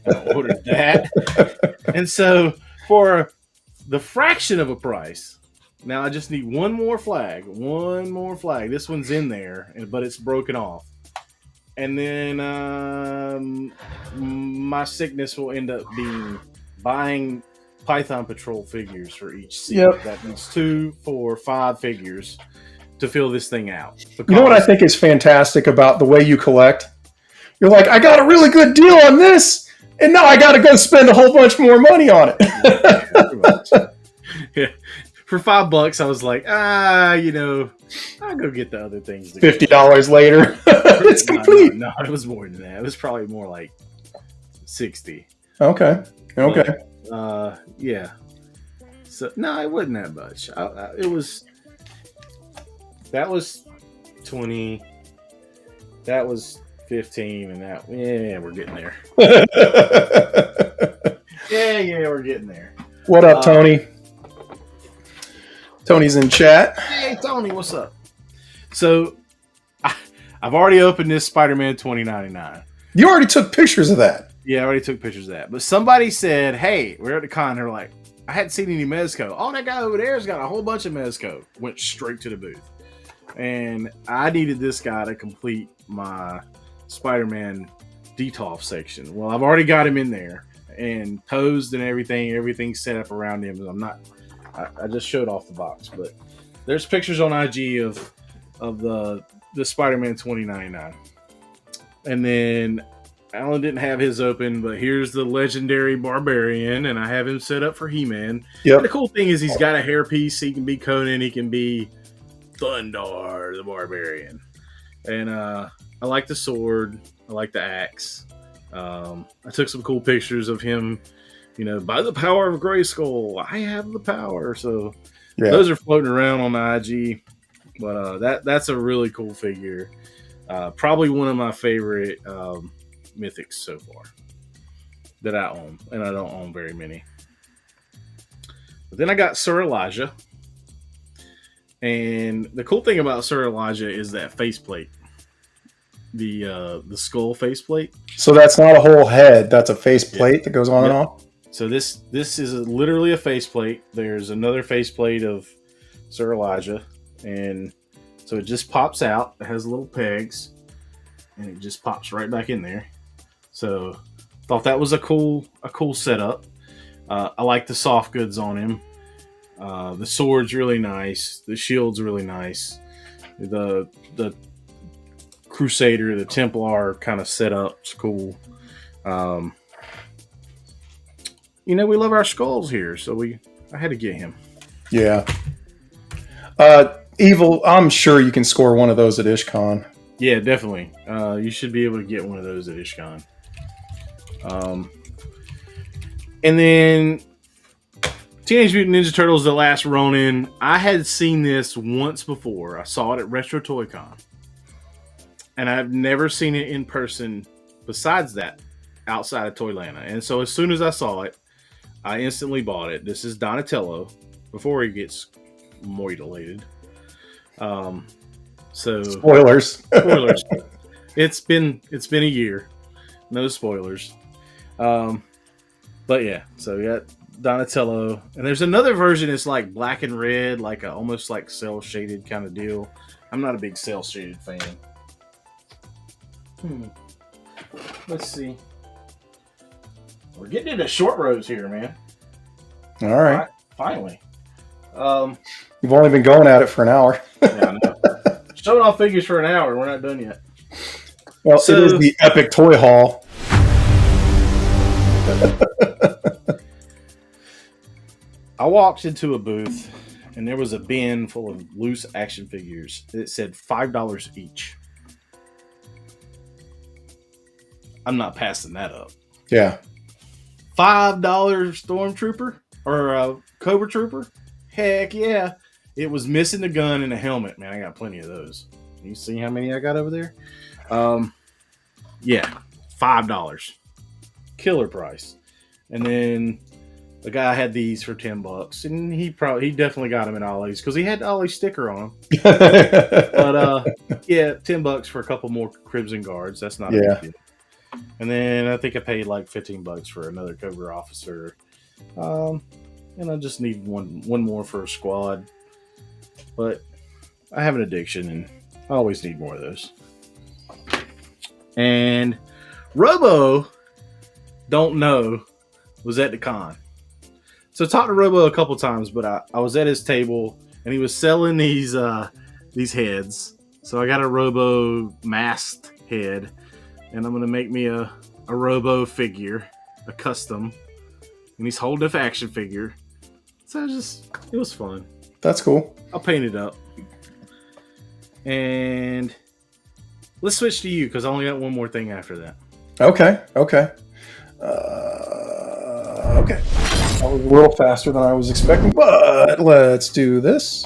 and I ordered that. And so for the fraction of a price. Now I just need one more flag. One more flag. This one's in there, but it's broken off. And then my sickness will end up being buying Python Patrol figures for each seat. Yep. That means 2, 4, 5 figures to fill this thing out. You know what I think is fantastic about the way you collect? You're like, I got a really good deal on this, and now I got to go spend a whole bunch more money on it. Yeah, pretty much. Yeah. For $5, I was like, I'll go get the other things. $50 later, it's complete. No, it was more than that. It was probably more like 60. Okay. But, yeah. So no, it wasn't that much. That was 20. That was 15, and we're getting there. yeah, we're getting there. What up, Tony? Tony's in chat. Hey, Tony, what's up? So, I've already opened this Spider-Man 2099. You already took pictures of that. Yeah, I already took pictures of that. But somebody said, hey, we're at the con. They're like, I hadn't seen any Mezco. Oh, that guy over there's got a whole bunch of Mezco. Went straight to the booth. And I needed this guy to complete my Spider-Man Detolf section. Well, I've already got him in there and posed and everything. Everything's set up around him. I just showed off the box, but there's pictures on IG of the Spider-Man 2099. And then Alan didn't have his open, but here's the legendary Barbarian, and I have him set up for He-Man. Yep. The cool thing is he's got a hairpiece. He can be Conan. He can be Thundar, the Barbarian. And I like the sword. I like the axe. I took some cool pictures of him, by the power of Grayskull, I have the power. So those are floating around on the IG. But that's a really cool figure. Probably one of my favorite mythics so far that I own. And I don't own very many. But then I got Sir Elijah. And the cool thing about Sir Elijah is that faceplate. The skull faceplate. So that's not a whole head. That's a faceplate that goes on and on. So this is literally a faceplate. There's another faceplate of Sir Elijah, and so it just pops out. It has little pegs, and it just pops right back in there. So thought that was a cool setup. I like the soft goods on him. The sword's really nice. The shield's really nice. The Crusader, the Templar kind of setup's cool. We love our skulls here, so I had to get him. Yeah. Evil, I'm sure you can score one of those at IshCon. Yeah, definitely. You should be able to get one of those at IshCon. And then Teenage Mutant Ninja Turtles: The Last Ronin. I had seen this once before. I saw it at Retro Toy Con. And I've never seen it in person besides that outside of Toylanta. And so as soon as I saw it, I instantly bought it. This is Donatello before he gets mutilated. So spoilers. It's been a year. No spoilers. But yeah, so we got Donatello, and there's another version. It's like black and red, like almost like cell shaded kind of deal. I'm not a big cell shaded fan. Let's see. We're getting into short rows here, man. All right. Finally. You've only been going at it for an hour. Yeah, I know. Showing off figures for an hour. We're not done yet. Well, it is the epic toy haul. I walked into a booth, and there was a bin full of loose action figures. It said $5 each. I'm not passing that up. Yeah. $5 Stormtrooper or Cobra Trooper? Heck yeah. It was missing the gun and a helmet. Man, I got plenty of those. You see how many I got over there? Yeah, $5. Killer price. And then the guy had these for $10, and he definitely got them at Ollie's because he had the Ollie sticker on them. But yeah, $10 for a couple more Crimson Guards. That's not a big deal. And then I think I paid like $15 for another Cobra officer. and I just need one more for a squad. But I have an addiction, and I always need more of those. And Robo, don't know, was at the con. So I talked to Robo a couple times, but I was at his table, and he was selling these heads. So I got a Robo masked head, and I'm going to make me a Robo figure, a custom. And he's holding an action figure. So it was fun. That's cool. I'll paint it up. And let's switch to you, because I only got one more thing after that. Okay. Okay. That was a little faster than I was expecting, but let's do this.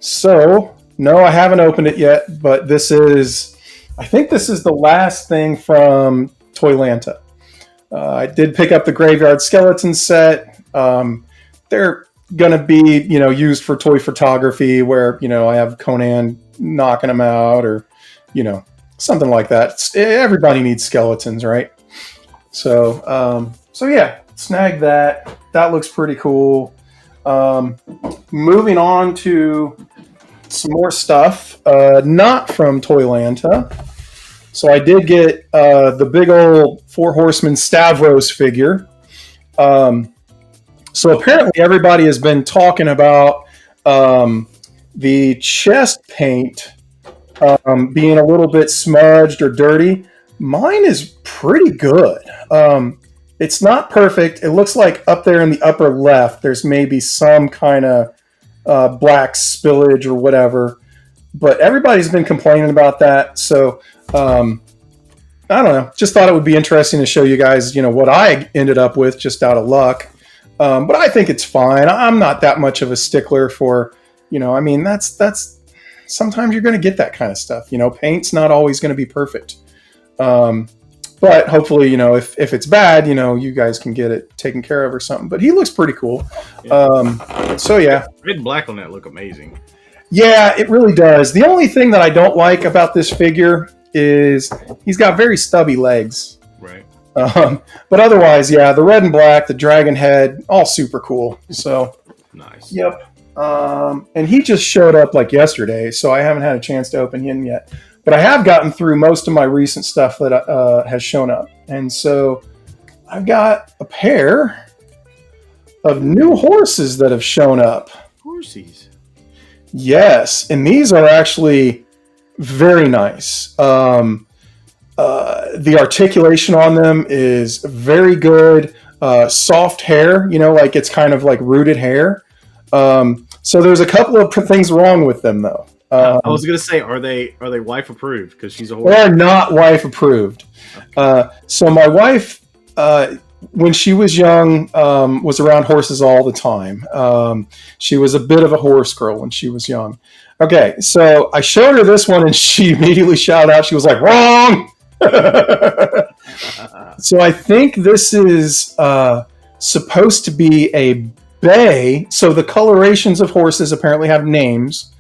So, no, I haven't opened it yet, but I think this is the last thing from Toylanta. I did pick up the Graveyard Skeleton set. They're going to be, used for toy photography where, I have Conan knocking them out or, something like that. Everybody needs skeletons, right? So yeah, snag that. That looks pretty cool. Moving on to some more stuff, not from Toylanta. So I did get the big old Four Horsemen Stavros figure. So apparently everybody has been talking about the chest paint being a little bit smudged or dirty. Mine is pretty good. It's not perfect. It looks like up there in the upper left, there's maybe some kind of black spillage or whatever. But everybody's been complaining about that. So I don't know. Just thought it would be interesting to show you guys, what I ended up with just out of luck. But I think it's fine. I'm not that much of a stickler for, that's sometimes you're going to get that kind of stuff. Paint's not always going to be perfect. But hopefully, if it's bad, you guys can get it taken care of or something. But he looks pretty cool. Yeah. So yeah. Red and black on that look amazing. Yeah, it really does. The only thing that I don't like about this figure is he's got very stubby legs. Right. But otherwise, yeah, the red and black, the dragon head, all super cool. So nice. Yep. And he just showed up like yesterday, so I haven't had a chance to open him yet. But I have gotten through most of my recent stuff that has shown up. And so I've got a pair of new horses that have shown up. Horsies. Yes, and these are actually very nice. The articulation on them is very good. Soft hair, like it's kind of like rooted hair. So there's a couple of things wrong with them, though. I was gonna say, are they wife approved? Because she's a horse. They're not wife approved. So my wife, when she was young, was around horses all the time. She was a bit of a horse girl when she was young. Okay, so I showed her this one, and she immediately shouted out. She was like, "Wrong!" So I think this is supposed to be a bay. So the colorations of horses apparently have names.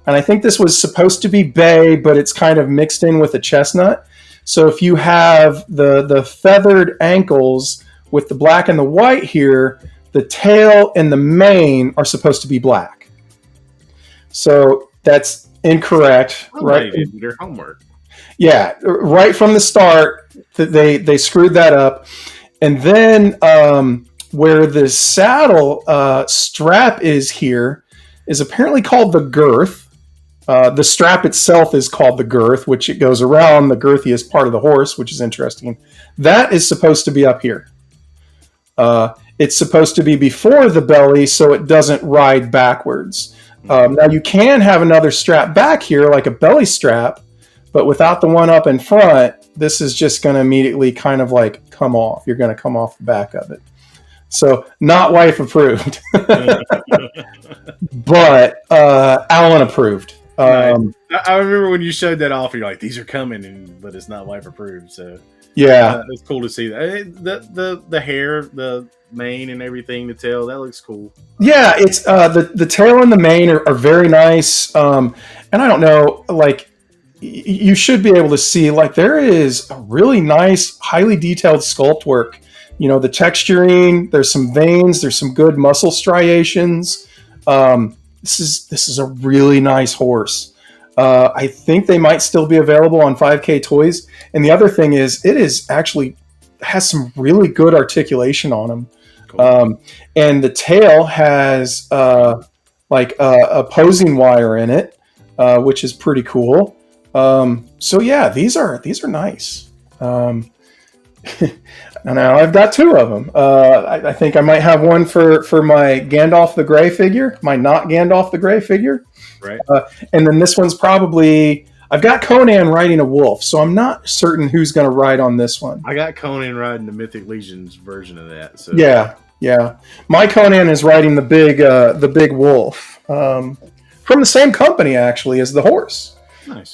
And I think this was supposed to be bay, but it's kind of mixed in with a chestnut. So if you have the feathered ankles with the black and the white here, the tail and the mane are supposed to be black. So that's incorrect. Right? They did their homework. Yeah, right from the start, they screwed that up. And then where the saddle strap is here is apparently called the girth. The strap itself is called the girth, which it goes around the girthiest part of the horse, which is interesting. That is supposed to be up here. It's supposed to be before the belly so it doesn't ride backwards. Now you can have another strap back here, like a belly strap, but without the one up in front, this is just going to immediately kind of like come off. You're going to come off the back of it. So not wife approved, but Alan approved. Right. I remember when you showed that off, you're like, "These are coming," but it's not wife approved. So yeah, it's cool to see that. The hair, the mane, and everything, the tail, that looks cool. Yeah, it's the tail and the mane are very nice. And I don't know, like you should be able to see, like there is a really nice, highly detailed sculpt work The texturing, there's some veins, there's some good muscle striations. This is a really nice horse. I think they might still be available on 5K Toys. And the other thing is, it is actually has some really good articulation on him. Cool. And the tail has like a posing wire in it, which is pretty cool. So yeah, these are nice. Now I've got two of them. I think I might have one for my Gandalf the Grey figure, my not Gandalf the Grey figure. Right. And then this one's probably, I've got Conan riding a wolf, so I'm not certain who's going to ride on this one. I got Conan riding the Mythic Legions version of that. So yeah. My Conan is riding the big wolf from the same company actually as the horse. Nice.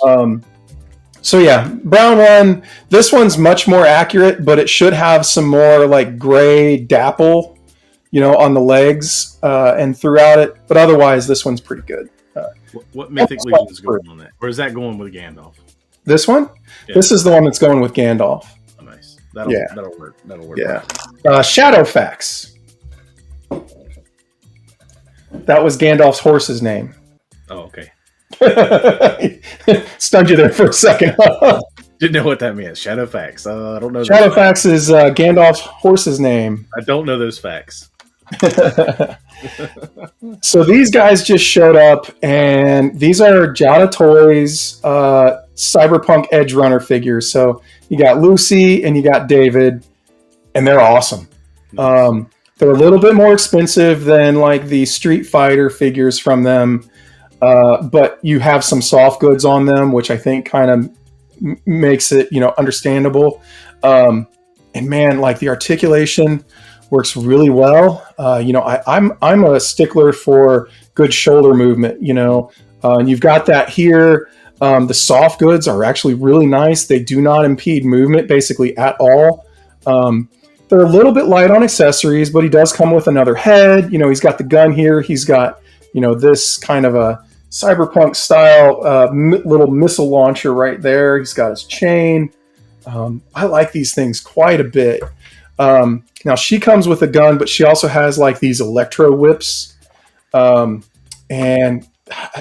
So yeah, brown one. This one's much more accurate, but it should have some more like gray dapple, on the legs and throughout it. But otherwise, this one's pretty good. What Mythic Legion is going on that? Or is that going with Gandalf? This one? Yeah. This is the one that's going with Gandalf. Oh, nice. That'll work. Yeah. Shadowfax. That was Gandalf's horse's name. Oh, okay. Stunned you there for a second. Didn't know what that meant. Shadowfax. I don't know. Shadowfax is Gandalf's horse's name. I don't know those facts. So these guys just showed up, and these are Jada Toys Cyberpunk Edge Runner figures. So you got Lucy and you got David, and they're awesome. Nice. They're a little bit more expensive than like the Street Fighter figures from them. But you have some soft goods on them, which I think kind of makes it, understandable. And man, like the articulation works really well. I'm a stickler for good shoulder movement, and you've got that here. The soft goods are actually really nice. They do not impede movement basically at all. They're a little bit light on accessories, but he does come with another head. He's got the gun here. He's got, this kind of a cyberpunk style little missile launcher right there. He's got his chain. I like these things quite a bit. Now she comes with a gun, but she also has like these electro whips. And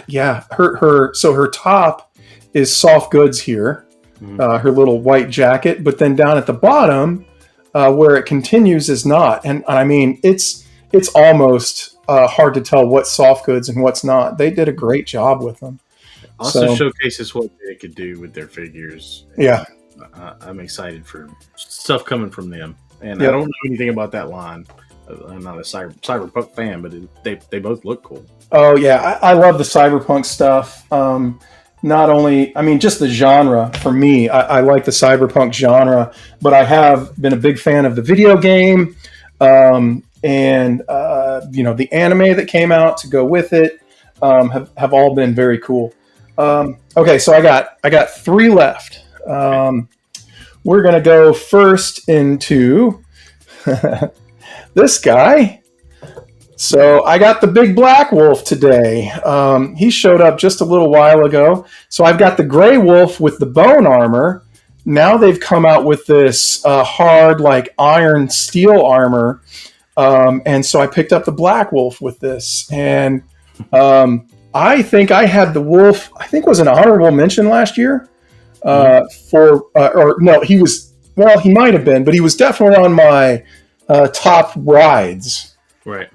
yeah, her top is soft goods here, her little white jacket, but then down at the bottom, where it continues is not. And I mean, it's almost hard to tell what's soft goods and what's not. They did a great job with them. Also showcases what they could do with their figures. Yeah. I'm excited for stuff coming from them. And I don't know anything about that line. I'm not a cyberpunk fan, but they both look cool. Oh, yeah. I love the cyberpunk stuff. Not only, just the genre for me. I like the cyberpunk genre, but I have been a big fan of the video game. And the anime that came out to go with it have all been very cool. Okay, so I got three left. We're gonna go first into this guy. So I got the big black wolf today. He showed up just a little while ago. So I've got the gray wolf with the bone armor. Now they've come out with this hard, like iron steel armor. And so I picked up the black wolf with this. And I think I had the wolf, I think was an honorable mention last year. He might have been, but he was definitely on my top rides. Right.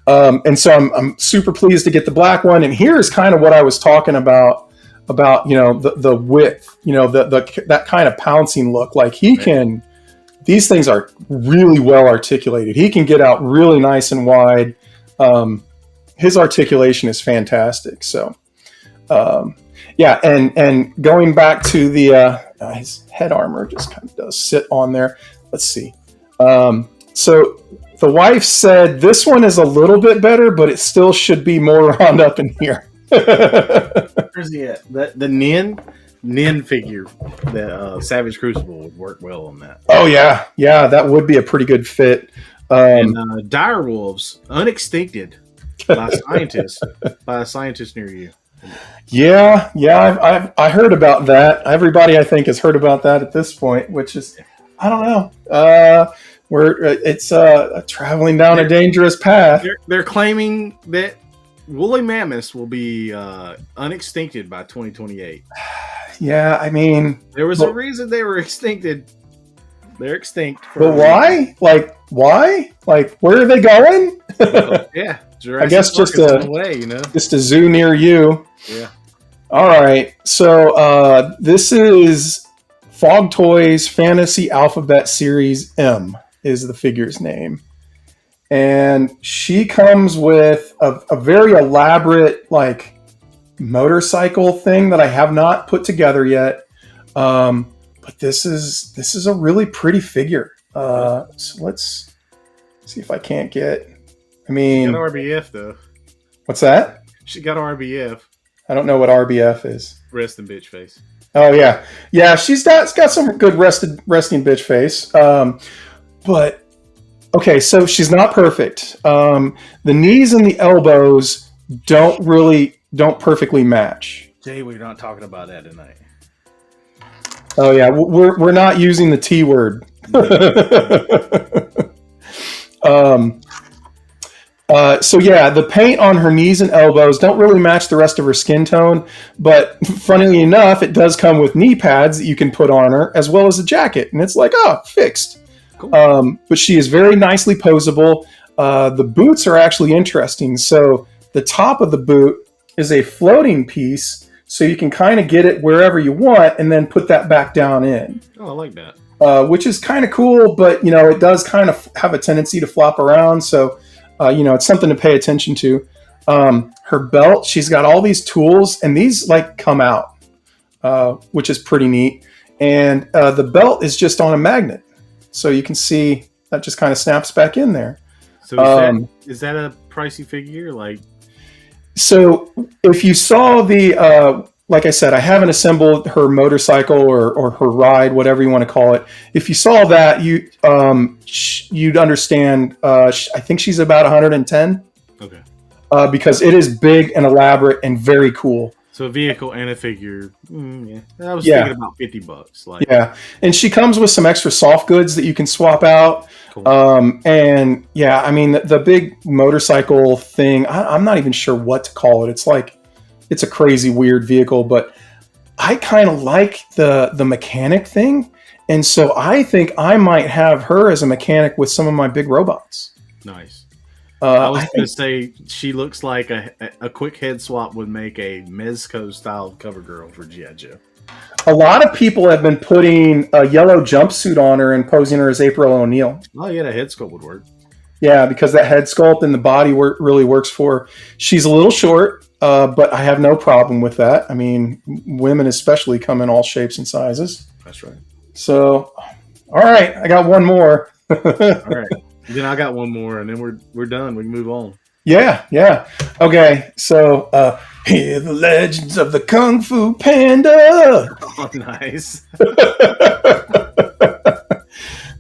And so I'm super pleased to get the black one. And here's kind of what I was talking about the width, that kind of pouncing look. Like he can, these things are really well articulated. He can get out really nice and wide. His articulation is fantastic. So, and going back to the his head armor just kind of does sit on there. Let's see. So the wife said this one is a little bit better, but it still should be more round up in here. Where's he at? The Nin figure, the Savage Crucible would work well on that. Oh yeah, that would be a pretty good fit. And dire wolves, unextincted by a scientist near you. Yeah, I heard about that. Everybody I think has heard about that at this point, which is I don't know. It's traveling down a dangerous path. They're claiming that woolly mammoths will be unextincted by 2028. Yeah, I mean, there was a reason they were extincted. They're extinct. But why? Why? Where are they going? Yeah, I guess just a zoo near you. Yeah. All right. So this is Fog Toys Fantasy Alphabet Series M is the figure's name. And she comes with a very elaborate motorcycle thing that I have not put together yet. But this is a really pretty figure. So let's see if I can't get. I mean, she got RBF though. What's that? She got RBF. I don't know what RBF is. Resting bitch face. Oh yeah. She's got some good resting bitch face. But okay, so she's not perfect. The knees and the elbows don't perfectly match. Jay, we're not talking about that tonight. Oh yeah, we're not using the T word. So yeah, the paint on her knees and elbows don't really match the rest of her skin tone, but funnily enough, it does come with knee pads that you can put on her, as well as a jacket, and it's fixed. Cool. But she is very nicely posable. The boots are actually interesting. So the top of the boot is a floating piece, so you can kind of get it wherever you want, and then put that back down in. Oh, I like that. Which is kind of cool, but it does kind of have a tendency to flop around. So. It's something to pay attention to. Her belt, she's got all these tools, and these come out, which is pretty neat. And the belt is just on a magnet, so you can see that just kind of snaps back in there. So is that a pricey figure? So if you saw the, like I said, I haven't assembled her motorcycle or her ride, whatever you want to call it. If you saw that, you'd understand. I think she's about 110. Okay. Because it is big and elaborate and very cool. So a vehicle and a figure. Yeah. I was thinking about $50. Yeah, and she comes with some extra soft goods that you can swap out. Cool. And yeah, I mean the big motorcycle thing. I'm not even sure what to call it. It's a crazy, weird vehicle, but I kind of like the mechanic thing. And so I think I might have her as a mechanic with some of my big robots. Nice. I was going to say she looks like a quick head swap would make a Mezco style cover girl for G.I. Joe. A lot of people have been putting a yellow jumpsuit on her and posing her as April O'Neil. Oh yeah, the head sculpt would work. Yeah, because that head sculpt and the body really works for her. She's a little short. But I have no problem with that. I mean, women especially come in all shapes and sizes. That's right. So, all right, I got one more. All right. Then I got one more, and then we're done. We can move on. Yeah. Okay, so hear the legends of the Kung Fu Panda. Oh, nice.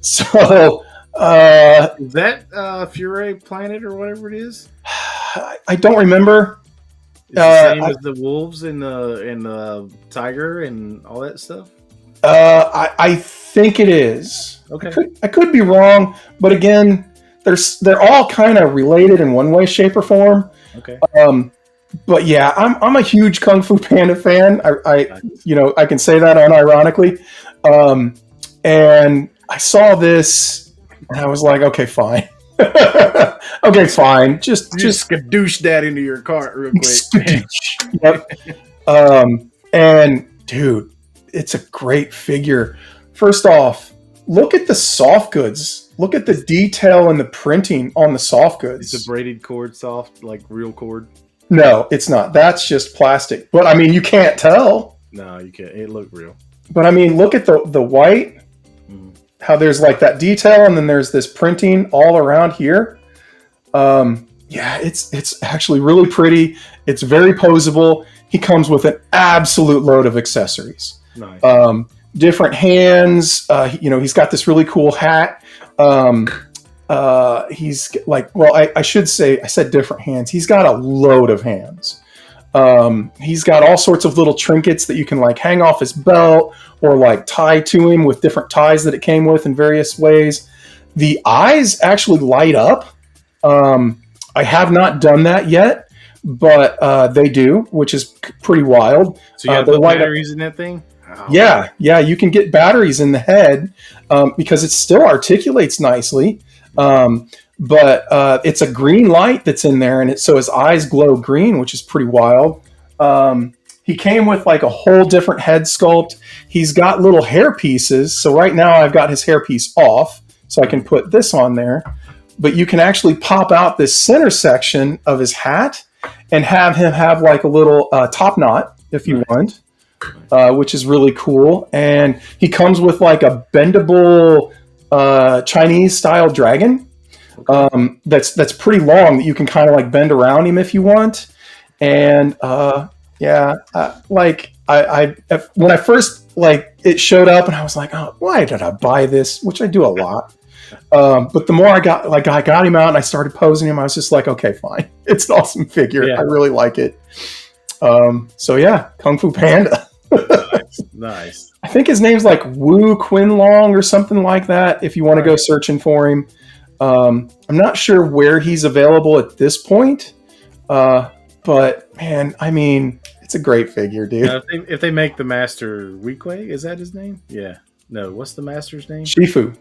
So, is that Fury Planet or whatever it is? I don't remember. It's the same as the wolves and the tiger and all that stuff? I think it is. Okay. I could be wrong, but again, they're all kind of related in one way, shape, or form. Okay. But yeah, I'm a huge Kung Fu Panda fan. I can say that unironically. And I saw this, and I was like, okay, fine. Okay, fine. Just skadoosh that into your cart real quick. Yep. And dude, it's a great figure. First off, look at the soft goods. Look at the detail and the printing on the soft goods. It's a braided cord soft, like real cord. No, it's not. That's just plastic. But I mean, you can't tell. No, you can't. It looked real. But I mean, look at the white. How there's that detail, and then there's this printing all around here. Yeah, it's actually really pretty. It's very posable. He comes with an absolute load of accessories. Nice. Different hands. He's got this really cool hat. He's I should say, I said different hands. He's got a load of hands. He's got all sorts of little trinkets that you can like hang off his belt or like tie to him with different ties that it came with in various ways. The eyes actually light up. I have not done that yet, but they do, which is pretty wild. So you got to put batteries in that thing? Oh. Yeah, you can get batteries in the head because it still articulates nicely. But it's a green light that's in there, and so his eyes glow green, which is pretty wild. He came with like a whole different head sculpt. He's got little hair pieces. So right now I've got his hair piece off, so I can put this on there. But you can actually pop out this center section of his hat and have him have like a little top knot if you want, which is really cool. And he comes with like a bendable Chinese style dragon that's pretty long that you can kind of like bend around him if you want. And like when I first like it showed up and I was like, oh, why did I buy this? Which I do a lot. But the more I got him out and I started posing him, I was just like, okay, fine. It's an awesome figure. Yeah. I really like it. So yeah, Kung Fu Panda. Nice. I think his name's like Wu Quinlong or something like that. If you want to go searching for him. I'm not sure where he's available at this point. But man, I mean, it's a great figure, dude. If they make the Master Weequay, is that his name? Yeah. No, what's the Master's name? Shifu,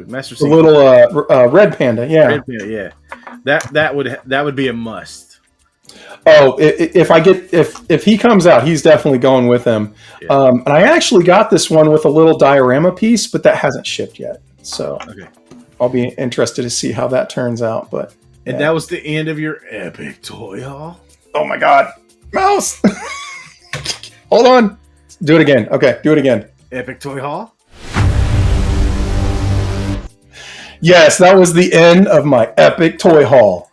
Master Shifu. The little red panda, yeah. Red panda, yeah. That would be a must. Oh, if he comes out, he's definitely going with him. Yeah. And I actually got this one with a little diorama piece, but that hasn't shipped yet. So I'll be interested to see how that turns out. But and that was the end of your epic toy haul. Oh my God, mouse! Hold on, do it again. Okay, do it again. Epic toy haul. Yes, that was the end of my epic toy haul.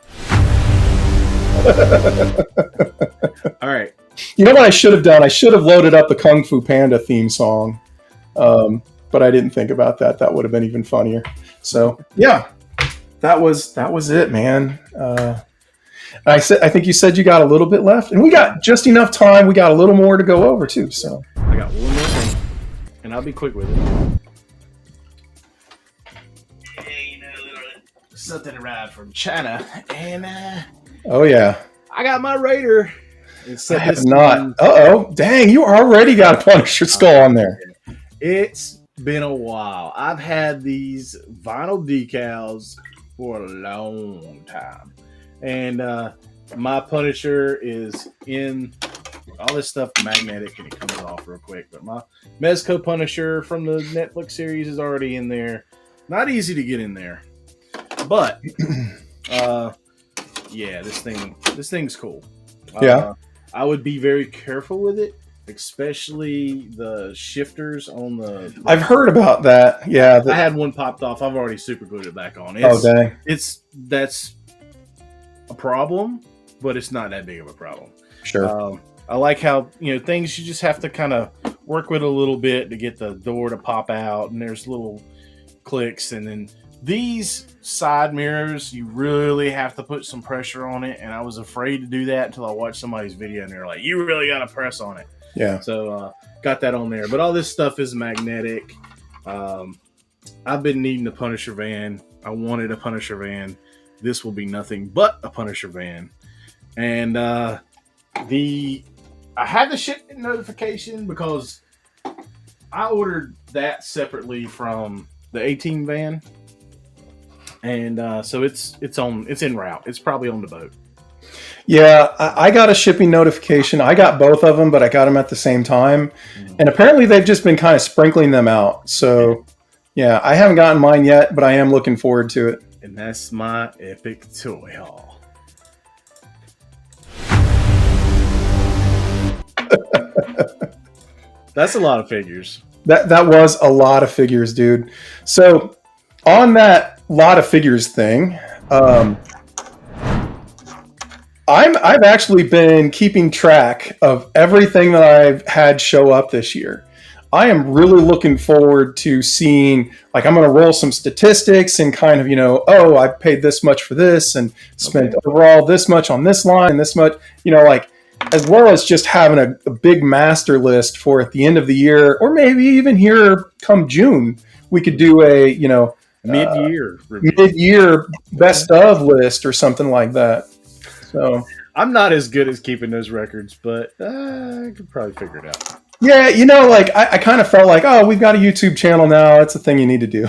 All right. You know what I should have done? I should have loaded up the Kung Fu Panda theme song, but I didn't think about that. That would have been even funnier. So yeah, that was it, man. I think you said you got a little bit left, and we got just enough time. We got a little more to go over too. So I got one more thing, and I'll be quick with it. Something arrived from China, and oh yeah, I got my Raider. I have not. Dang, you already got a Punisher skull on there. It's been a while. I've had these vinyl decals for a long time, and my Punisher is in all this stuff magnetic, and it comes off real quick. But my Mezco Punisher from the Netflix series is already in there. Not easy to get in there. But yeah, this thing's cool. Yeah. I would be very careful with it, especially the shifters on the. I've heard about that. Yeah, I had one popped off. I've already super glued it back on. Dang! That's a problem, but it's not that big of a problem. Sure. I like how things you just have to kind of work with a little bit to get the door to pop out, and there's little clicks, and then. These side mirrors, you really have to put some pressure on it, and I was afraid to do that until I watched somebody's video, and they're like, "You really got to press on it." Yeah. So got that on there, but all this stuff is magnetic. I've been needing a Punisher van. I wanted a Punisher van. This will be nothing but a Punisher van, and I had the shipment notification because I ordered that separately from the 18 van. And so it's en route. It's probably on the boat. Yeah, I got a shipping notification. I got both of them, but I got them at the same time. Mm-hmm. And apparently they've just been kind of sprinkling them out. So yeah, I haven't gotten mine yet, but I am looking forward to it. And that's my epic toy haul. That's a lot of figures. That was a lot of figures, dude. So on that lot of figures thing, I've actually been keeping track of everything that I've had show up this year. I am really looking forward to seeing, like, I'm going to roll some statistics and kind of, I paid this much for this and spent overall this much on this line and this much, like as well as just having a big master list for at the end of the year, or maybe even here come June, we could do a mid-year best of list or something like that. So I'm not as good as keeping those records, but I could probably figure it out. Yeah, like I kind of felt like, oh, we've got a YouTube channel now. That's a thing you need to do.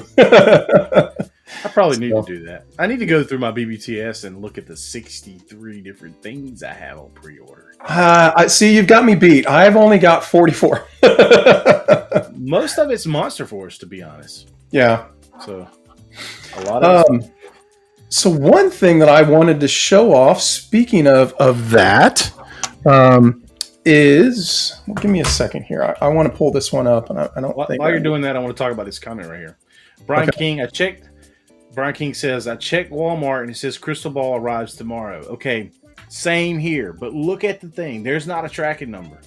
I probably need to do that. I need to go through my BBTS and look at the 63 different things I have on pre-order. I see you've got me beat. I've only got 44. Most of it's Monster Force, to be honest. Yeah. So a lot of so one thing that I wanted to show off, speaking of that, is, well, give me a second here. I want to pull this one up, and I don't think. While you're doing that, I want to talk about this comment right here. Brian King, Brian King says, I checked Walmart and it says Crystal Ball arrives tomorrow. Okay, same here, but look at the thing. There's not a tracking number.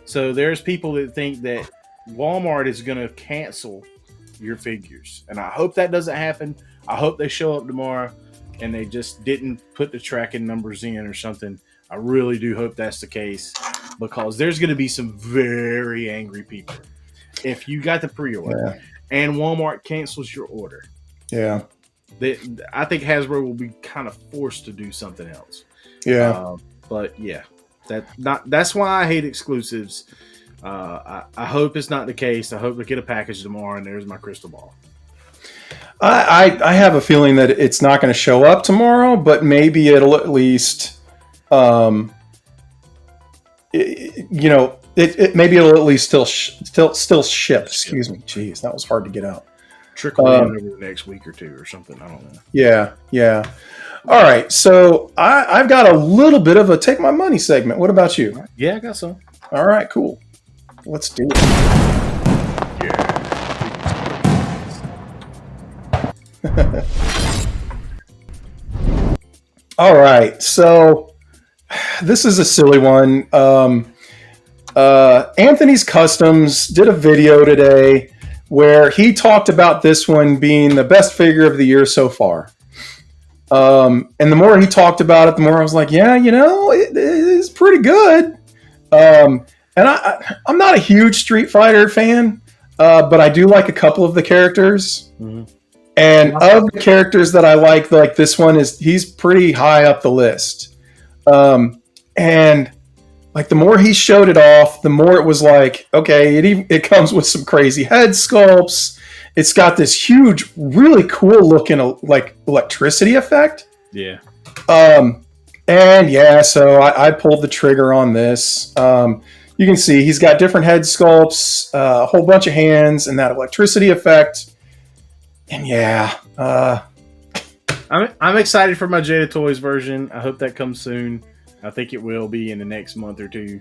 So there's people that think that Walmart is going to cancel your figures. And I hope that doesn't happen. I hope they show up tomorrow and they just didn't put the tracking numbers in or something. I really do hope that's the case, because there's going to be some very angry people if you got the pre-order and Walmart cancels your order. Yeah. I think Hasbro will be kind of forced to do something else. Yeah. But yeah, that's why I hate exclusives. I hope it's not the case. I hope I get a package tomorrow and there's my Crystal Ball. I have a feeling that it's not going to show up tomorrow, but maybe it'll at least, maybe it'll at least still ship. Excuse me. Jeez, that was hard to get out. Trickle in over the next week or two or something. I don't know. Yeah. All right. So I've got a little bit of a take my money segment. What about you? Yeah, I got some. All right, cool. Let's do it. Yeah. All right. So this is a silly one. Anthony's Customs did a video today where he talked about this one being the best figure of the year so far. And the more he talked about it, the more I was like, yeah, it is pretty good. And I'm not a huge Street Fighter fan, but I do like a couple of the characters. Mm-hmm. And of the characters that I like this one he's pretty high up the list. And like the more he showed it off, the more it was like, okay, it comes with some crazy head sculpts. It's got this huge, really cool looking like electricity effect. Yeah. And yeah, so I pulled the trigger on this. You can see he's got different head sculpts, a whole bunch of hands, and that electricity effect. And yeah, I'm excited for my Jada Toys version. I hope that comes soon. I think it will be in the next month or two.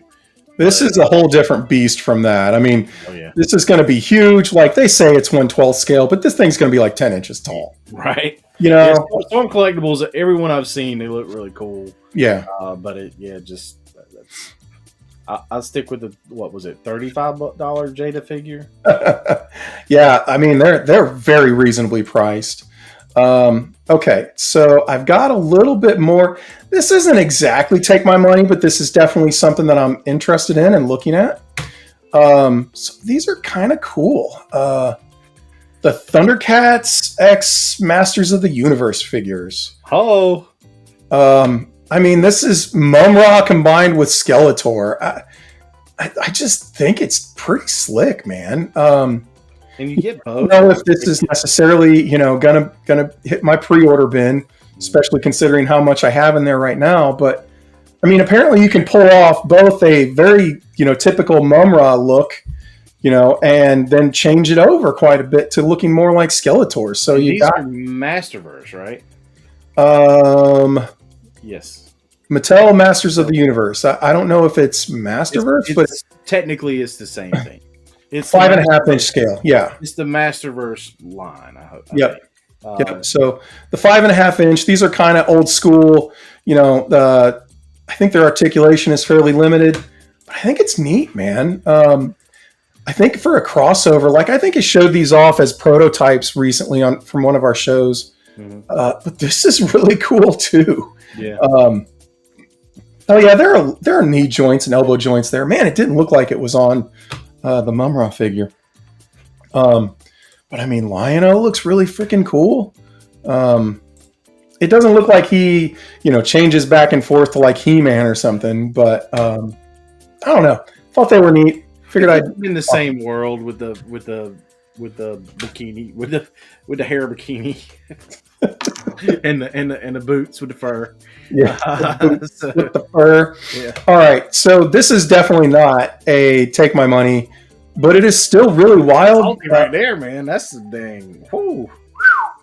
This is a whole different beast from that. I mean, This is going to be huge. Like they say it's 1/12 scale, but this thing's going to be like 10 inches tall. Right. Storm collectibles, everyone I've seen, they look really cool. Yeah. I'll stick with the, what was it, $35 Jada figure? Yeah. I mean, they're very reasonably priced. Okay, so I've got a little bit more. This isn't exactly take my money, but this is definitely something that I'm interested in and looking at. So these are kind of cool. The Thundercats X Masters of the Universe figures. Oh. I mean, this is Mum-Ra combined with Skeletor. I just think it's pretty slick, man. And you get both. I don't know if this is necessarily, gonna hit my pre-order bin, especially considering how much I have in there right now. But I mean, apparently you can pull off both a very, typical Mum-Ra look, and then change it over quite a bit to looking more like Skeletor. So these are Masterverse, right? Yes. Mattel Masters of the Universe. I don't know if it's Masterverse, but technically it's the same thing. It's 5.5 inch scale. Yeah. It's the Masterverse line, I hope. Yep. So the 5.5 inch, these are kind of old school, I think their articulation is fairly limited, but I think it's neat, man. I think for a crossover, I think it showed these off as prototypes recently from one of our shows. Mm-hmm. But this is really cool too. Yeah. Oh yeah, there are knee joints and elbow joints there. Man, it didn't look like it was on the Mumra figure. But I mean, Lion-O looks really freaking cool. It doesn't look like he, changes back and forth to like He-Man or something. But I don't know. Thought they were neat. Figured I'd in the same world with the bikini with the hair bikini and the boots with the fur. Yeah, with the fur. Yeah. All right, so this is definitely not a take my money, but it is still really wild. Right there, man. That's the dang. Whoo.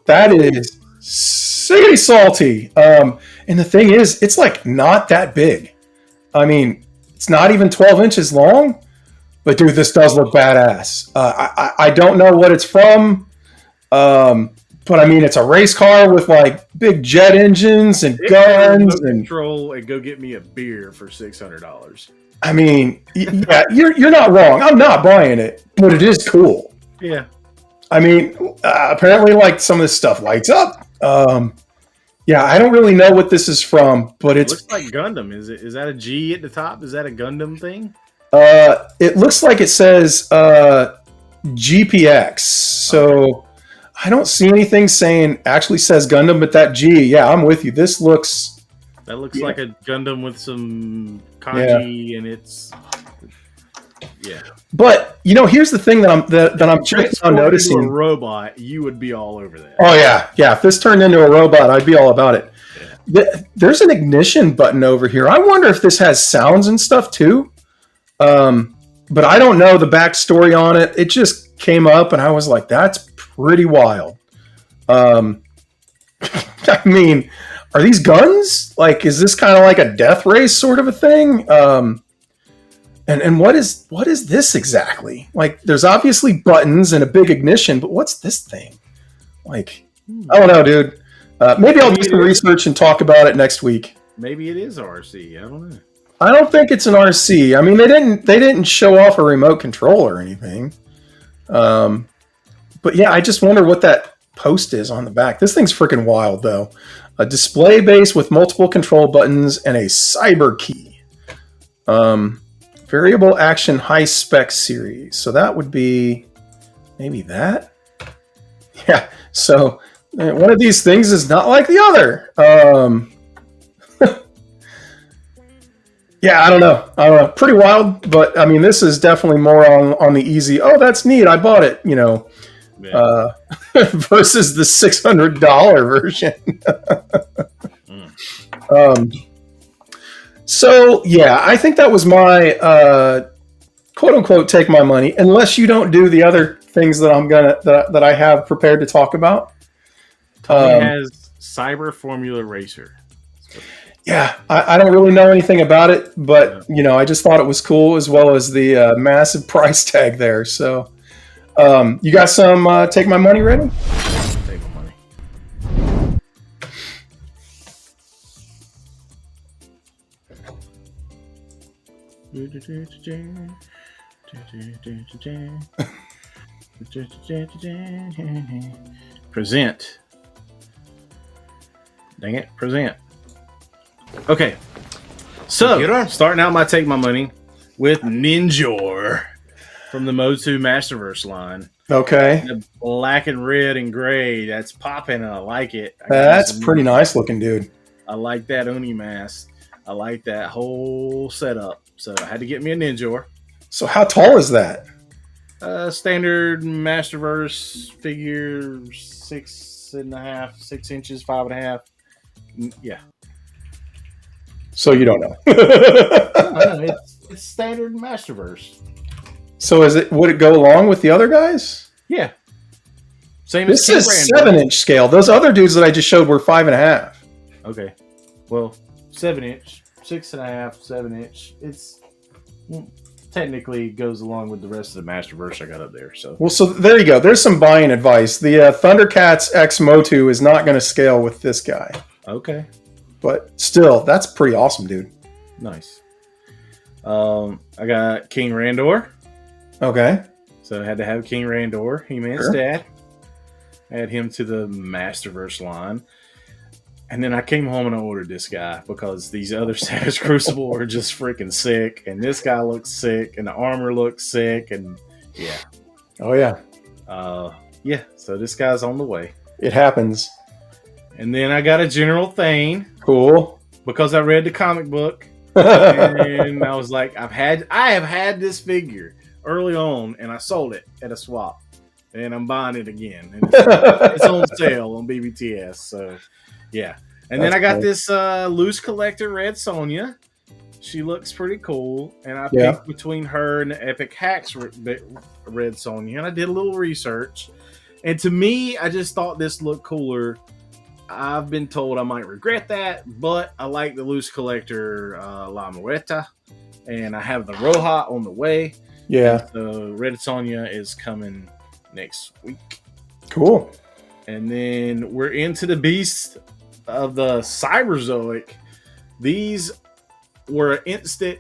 That is sickety salty. And the thing is, it's like not that big. I mean, it's not even 12 inches long. But dude, this does look badass. I don't know what it's from, but I mean, it's a race car with like big jet engines and guns and control. And go get me a beer for $600. I mean, yeah, you're not wrong. I'm not buying it, but it is cool. Yeah. I mean, apparently, like some of this stuff lights up. Yeah, I don't really know what this is from, but it looks like Gundam. Is that a G at the top? Is that a Gundam thing? It looks like it says GPX. So I don't see anything actually says Gundam, but that G, yeah, I'm with you. This looks like a Gundam with some kanji, and it's But here's the thing that I'm noticing. A robot, you would be all over that. Oh yeah. If this turned into a robot, I'd be all about it. Yeah. There's an ignition button over here. I wonder if this has sounds and stuff too. But I don't know the backstory on it. It just came up, and I was like, "That's pretty wild." I mean, are these guns? Like, is this kind of like a death race sort of a thing? And what is this exactly? Like, there's obviously buttons and a big ignition, but what's this thing? Like, I don't know, dude. Maybe I'll do some research and talk about it next week. Maybe it is RC. I don't know. I don't think it's an RC. I mean, they didn't show off a remote control or anything. But yeah, I just wonder what that post is on the back. This thing's freaking wild, though. A display base with multiple control buttons and a cyber key. Variable action high spec series. So that would be maybe that. Yeah. So one of these things is not like the other. Yeah, I don't know. Pretty wild, but I mean, this is definitely more on the easy. Oh, that's neat. I bought it. Versus the $600 version. So yeah, I think that was my quote unquote take my money. Unless you don't do the other things that that I have prepared to talk about. Tony has Cyber Formula Racer. Yeah, I don't really know anything about it, but I just thought it was cool, as well as the massive price tag there. So, you got some take my money ready? Take my money. Present. Dang it, present. Okay, so starting out my take my money with Ninjor from the Motu Masterverse line. Okay, the black and red and gray. That's popping. I like it. That's pretty nice looking, dude. I like that Oni mask. I like that whole setup. So I had to get me a Ninjor. So how tall is that? Standard Masterverse figure, 6.5, 6 inches, 5.5. Yeah. So you don't know. It's standard Masterverse. So would it go along with the other guys? Yeah. Same this as is 7-inch scale. Those other dudes that I just showed were 5.5. Okay. Well, 7-inch, 6.5, 7-inch. It's technically goes along with the rest of the Masterverse I got up there. So there you go. There's some buying advice. The Thundercats X Motu is not going to scale with this guy. Okay. But still, that's pretty awesome, dude. Nice. I got King Randor. Okay. So I had to have King Randor, He-Man's dad. Add him to the Masterverse line. And then I came home and I ordered this guy because these other Savage Crucible are just freaking sick. And this guy looks sick. And the armor looks sick. And yeah. Oh, yeah. Yeah. So this guy's on the way. It happens. And then I got a General Thane. Cool. Because I read the comic book. And I was like, I have had this figure early on. And I sold it at a swap. And I'm buying it again. And it's on sale on BBTS. So, yeah. And then I got this loose collector Red Sonja. She looks pretty cool. And I picked between her and the Epic Hacks Red Sonja. And I did a little research. And to me, I just thought this looked cooler. I've been told I might regret that. But I like the loose collector La Muerta. And I have the Roja on the way. Yeah. The Red Sonja is coming next week. Cool. And then we're into the beast of the Cyberzoic. These were an instant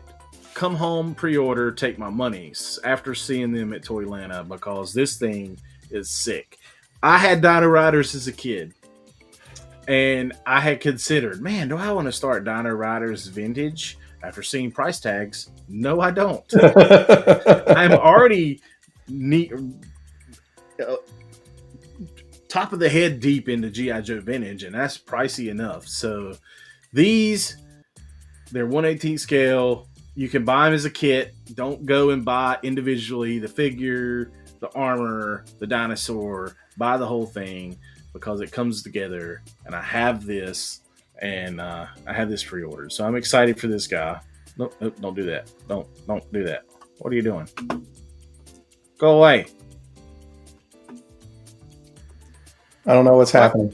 come home pre-order, take my money after seeing them at Toylanta because this thing is sick. I had Dino Riders as a kid and I had considered, man, do I want to start Dino Riders vintage after seeing price tags? No, I don't. I'm already top of the head deep into G.I. Joe vintage, and that's pricey enough. So they're 1/18 scale. You can buy them as a kit. Don't go and buy individually the figure, the armor, the dinosaur. Buy the whole thing because it comes together. And I have this, and I have this pre-ordered. So I'm excited for this guy. Nope, don't do that. Don't do that. What are you doing? Go away. I don't know what's happening.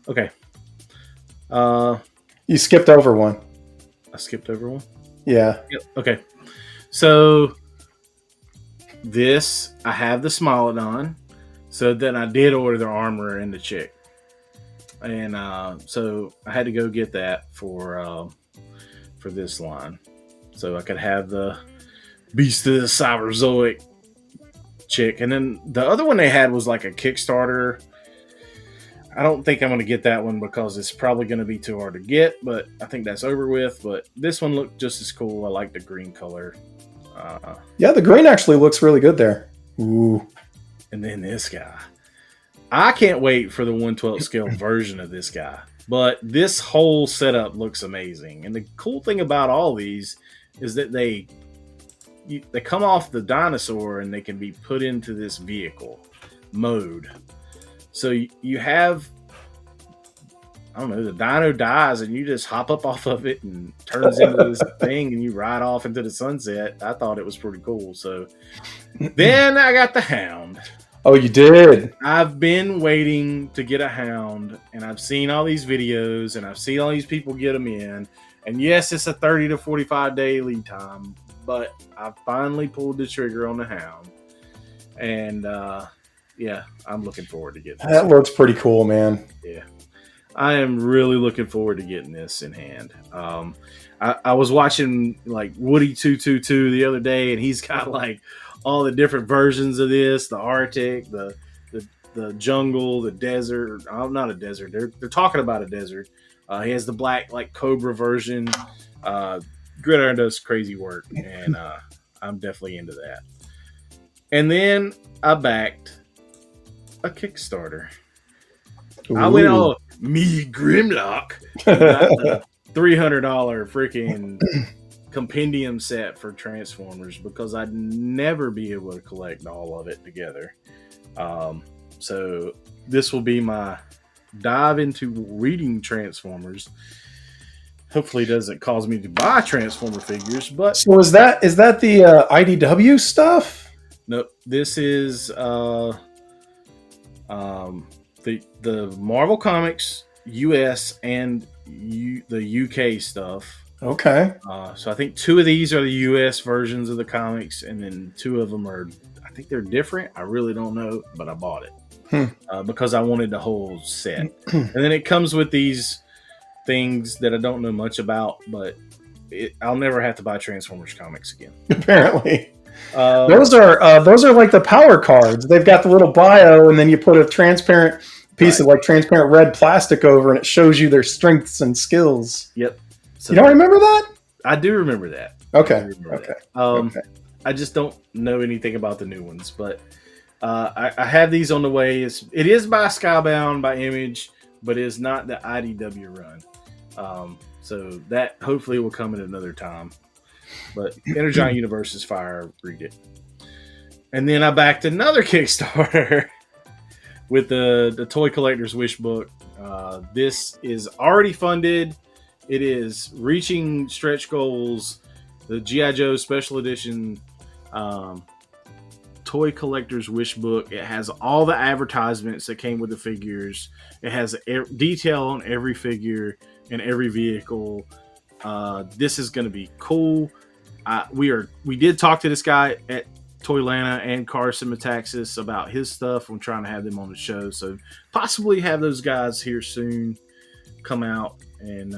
Okay. You skipped over one. I skipped over one? Yeah. Yep. Okay. So this, I have the Smilodon. So then I did order the armor and the chick. And so I had to go get that for this line. So I could have the Beast of the Cyberzoic chick. And then the other one they had was like a Kickstarter. I don't think I'm going to get that one because it's probably going to be too hard to get, but I think that's over with. But this one looked just as cool. I like the green color. Yeah, the green actually looks really good there. Ooh. And then this guy. I can't wait for the 1/12 scale version of this guy. But this whole setup looks amazing. And the cool thing about all these is that they come off the dinosaur and they can be put into this vehicle mode. So you have, I don't know, the dino dies and you just hop up off of it and turns into this thing and you ride off into the sunset. I thought it was pretty cool. So then I got the Hound. Oh, you did? I've been waiting to get a Hound, and I've seen all these videos, and I've seen all these people get them in. And yes, it's a 30 to 45 day lead time, but I finally pulled the trigger on the Hound. And yeah, I'm looking forward to getting this. That looks pretty cool, man. Yeah. I am really looking forward to getting this in hand. I was watching like Woody 222 the other day, and he's got like all the different versions of this: the Arctic, the jungle, the desert. Oh, not a desert. They're talking about a desert. He has the black like Cobra version. Gridiron does crazy work, and I'm definitely into that. And then I backed a Kickstarter. Ooh. I went on me Grimlock. Got the $300 freaking compendium set for Transformers because I'd never be able to collect all of it together. So this will be my dive into reading Transformers. Hopefully it doesn't cause me to buy Transformer figures, but so is that the IDW stuff? no, this is the Marvel Comics US and the UK stuff. Okay. So I think 2 of these are the US versions of the comics, and then 2 of them are, I think they're different. I really don't know, but I bought it because I wanted the whole set. And then it comes with these things that I don't know much about, but I'll never have to buy Transformers comics again. Apparently. Those are like the power cards. They've got the little bio, and then you put a transparent piece of like transparent red plastic over, and it shows you their strengths and skills. Yep. So you don't remember that? I do remember that. Okay. Okay. I just don't know anything about the new ones, but I have these on the way. It is by Skybound by Image, but it is not the IDW run. So that hopefully will come at another time. But Energon Universe is fire. Read it. And then I backed another Kickstarter with the Toy Collector's Wish book. This is already funded. It is reaching stretch goals. The G.I. Joe Special Edition Toy Collector's Wish book. It has all the advertisements that came with the figures. It has detail on every figure and every vehicle. This is going to be cool. We did talk to this guy at Toylanta and Carson Metaxas about his stuff. I'm trying to have them on the show, so possibly have those guys here soon come out. And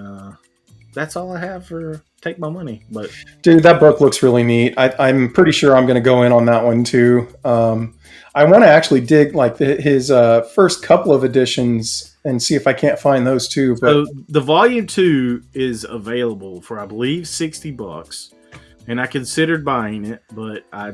that's all I have for Take My Money. But dude, that book looks really neat. I'm pretty sure I'm going to go in on that one too. I want to actually dig like his first couple of editions and see if I can't find those too. But so the volume 2 is available for, I believe, $60. And I considered buying it, but I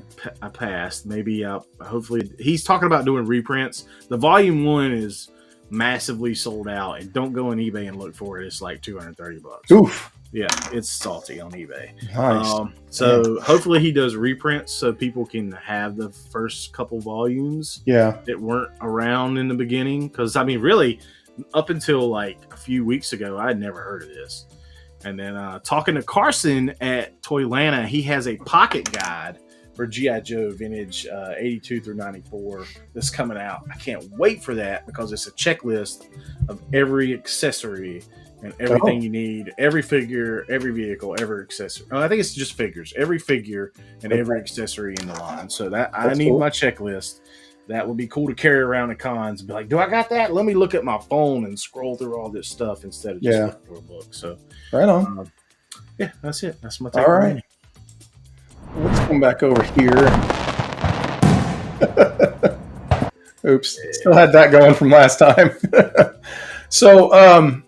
passed. Maybe hopefully he's talking about doing reprints. The volume 1 is massively sold out, and don't go on eBay and look for it. It's like $230. Oof. Yeah, it's salty on eBay. Nice. So hopefully he does reprints so people can have the first couple volumes. Yeah. That weren't around in the beginning, because I mean, really, up until like a few weeks ago, I had never heard of this. And then talking to Carson at Toylanta, he has a pocket guide for G.I. Joe Vintage 82 through 94 that's coming out. I can't wait for that because it's a checklist of every accessory and everything you need, every figure, every vehicle, every accessory. I think it's just figures, every figure and every accessory in the line. So I need my checklist. That would be cool to carry around at cons and be like, do I got that? Let me look at my phone and scroll through all this stuff instead of just looking for a book. So, right on. Yeah, that's it. That's my take. All right. Let's come back over here. Oops. Still had that going from last time. So,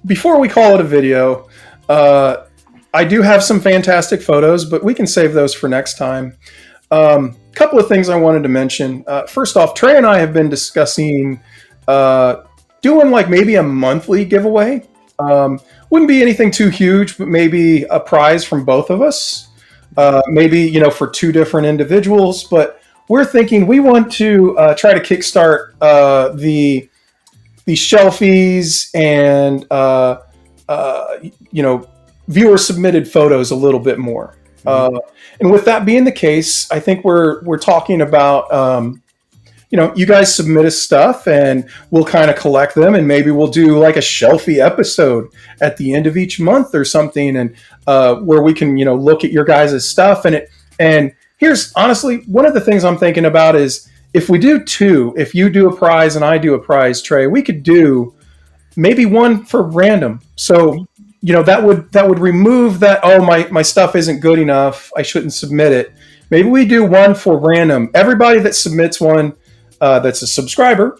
before we call it a video, I do have some fantastic photos, but we can save those for next time. Couple of things I wanted to mention. First off, Trey and I have been discussing doing like maybe a monthly giveaway. Wouldn't be anything too huge, but maybe a prize from both of us. Maybe, for 2 different individuals. But we're thinking we want to try to kickstart the shelfies and viewer submitted photos a little bit more. And with that being the case, I think we're talking about, you guys submit us stuff and we'll kind of collect them, and maybe we'll do like a shelfie episode at the end of each month or something, and where we can, look at your guys' stuff. And here's honestly, one of the things I'm thinking about is if we do 2, if you do a prize and I do a prize, Trey, we could do maybe one for random. So that would remove that, oh, my stuff isn't good enough, I shouldn't submit it. Maybe we do one for random. Everybody that submits one that's a subscriber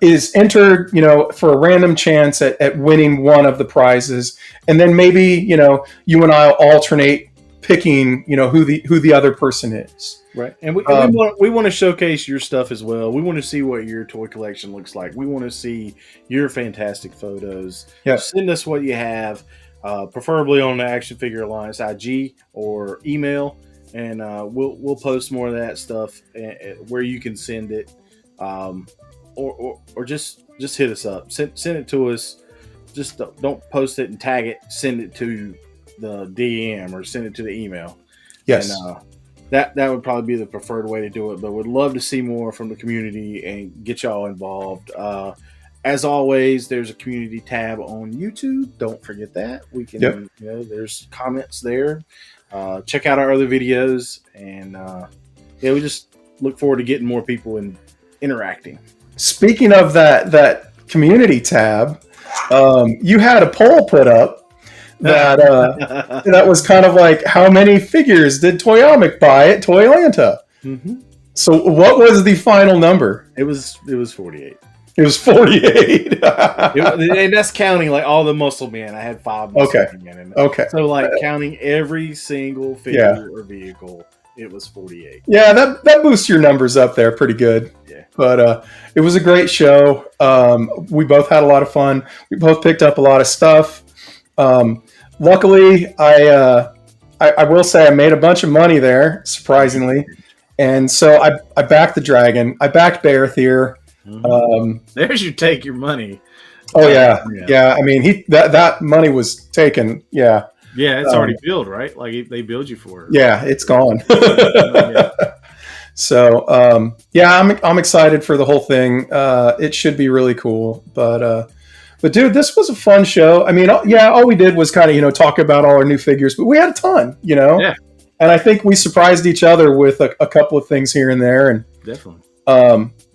is entered, for a random chance at winning one of the prizes. And then maybe, you and I'll alternate picking, who the other person is. Right. And we want to showcase your stuff as well. We want to see what your toy collection looks like. We want to see your fantastic photos. Yeah. Send us what you have, preferably on the Action Figure Alliance IG or email, and we'll post more of that stuff where you can send it, or just hit us up. Send it to us. Just don't post it and tag it. Send it to the DM or send it to the email. Yes. And, that would probably be the preferred way to do it, but would love to see more from the community and get y'all involved. As always, there's a community tab on YouTube. Don't forget that. We can, there's comments there. Check out our other videos, and we just look forward to getting more people interacting. Speaking of that community tab, you had a poll put up that was kind of like, how many figures did Toyomic buy at Toylanta? Mm-hmm. So what was the final number? It was 48. It was 48. And that's counting like all the muscle men. I had 5 muscle men in it. Okay. So like counting every single figure or vehicle, it was 48. Yeah, that boosts your numbers up there pretty good. Yeah. But it was a great show. We both had a lot of fun. We both picked up a lot of stuff. Luckily, I will say I made a bunch of money there, surprisingly. And so I backed the dragon. I backed Bearthier. There's your take your money. Oh yeah. I mean, that money was taken. Yeah. Yeah, it's already billed, right? Like they billed you for it. Yeah, it's gone. So I'm excited for the whole thing. It should be really cool. But dude, this was a fun show. I mean, all we did was kind of talk about all our new figures, but we had a ton. Yeah. And I think we surprised each other with a couple of things here and there. And definitely.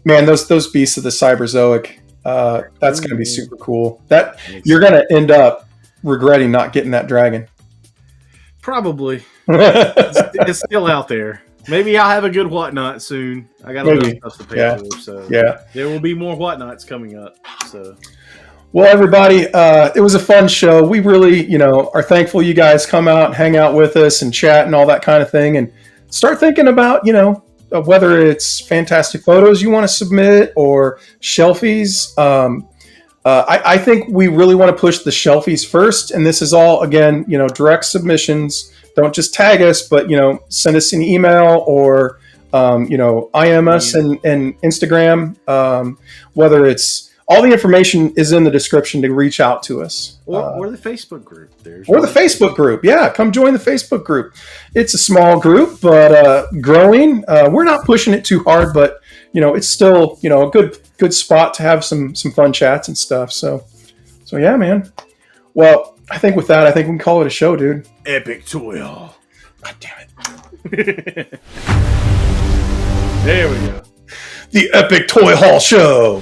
Man, those beasts of the Cyberzoic, that's going to be super cool. You're going to end up regretting not getting that dragon. Probably. It's still out there. Maybe I'll have a good whatnot soon. I got a lot of stuff to pay for, so there will be more whatnots coming up. So, well, everybody, it was a fun show. We really, are thankful you guys come out and hang out with us and chat and all that kind of thing, and start thinking about, whether it's fantastic photos you want to submit or shelfies. I think we really want to push the shelfies first, and this is all, again, direct submissions. Don't just tag us, but send us an email or IM us and Instagram. Whether it's all the information is in the description to reach out to us, or the Facebook group. Or the Facebook group. Yeah, come join the Facebook group. It's a small group, but growing. We're not pushing it too hard, but it's still a good spot to have some fun chats and stuff. So yeah, man. Well, I think with that, we can call it a show, dude. Epic toil. God damn it. There we go. The Epic Toy Haul Show.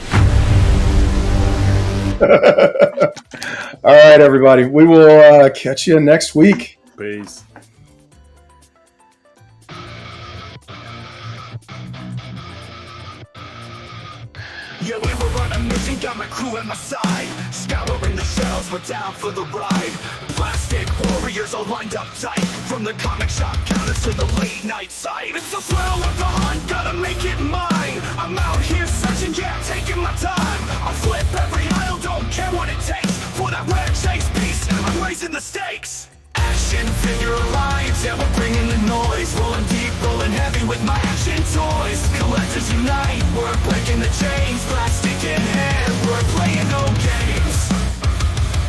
All right, everybody. We will catch you next week. Peace. Yeah, we were on a mission, got my crew at my side. Scouring the shelves, we're down for the ride. Plastic warriors all lined up tight. From the comic shop counters to the late night site. It's the thrill of the hunt, gotta make it mine. I'm out here searching, taking my time. I'll flip every aisle, don't care what it takes. For that rare chase piece, I'm raising the stakes. Action figure alliance, yeah, we're bringing the noise. Rolling deep, rolling heavy with my action toys. Collectors unite, we're breaking the chains. Plastic in hand, we're playing no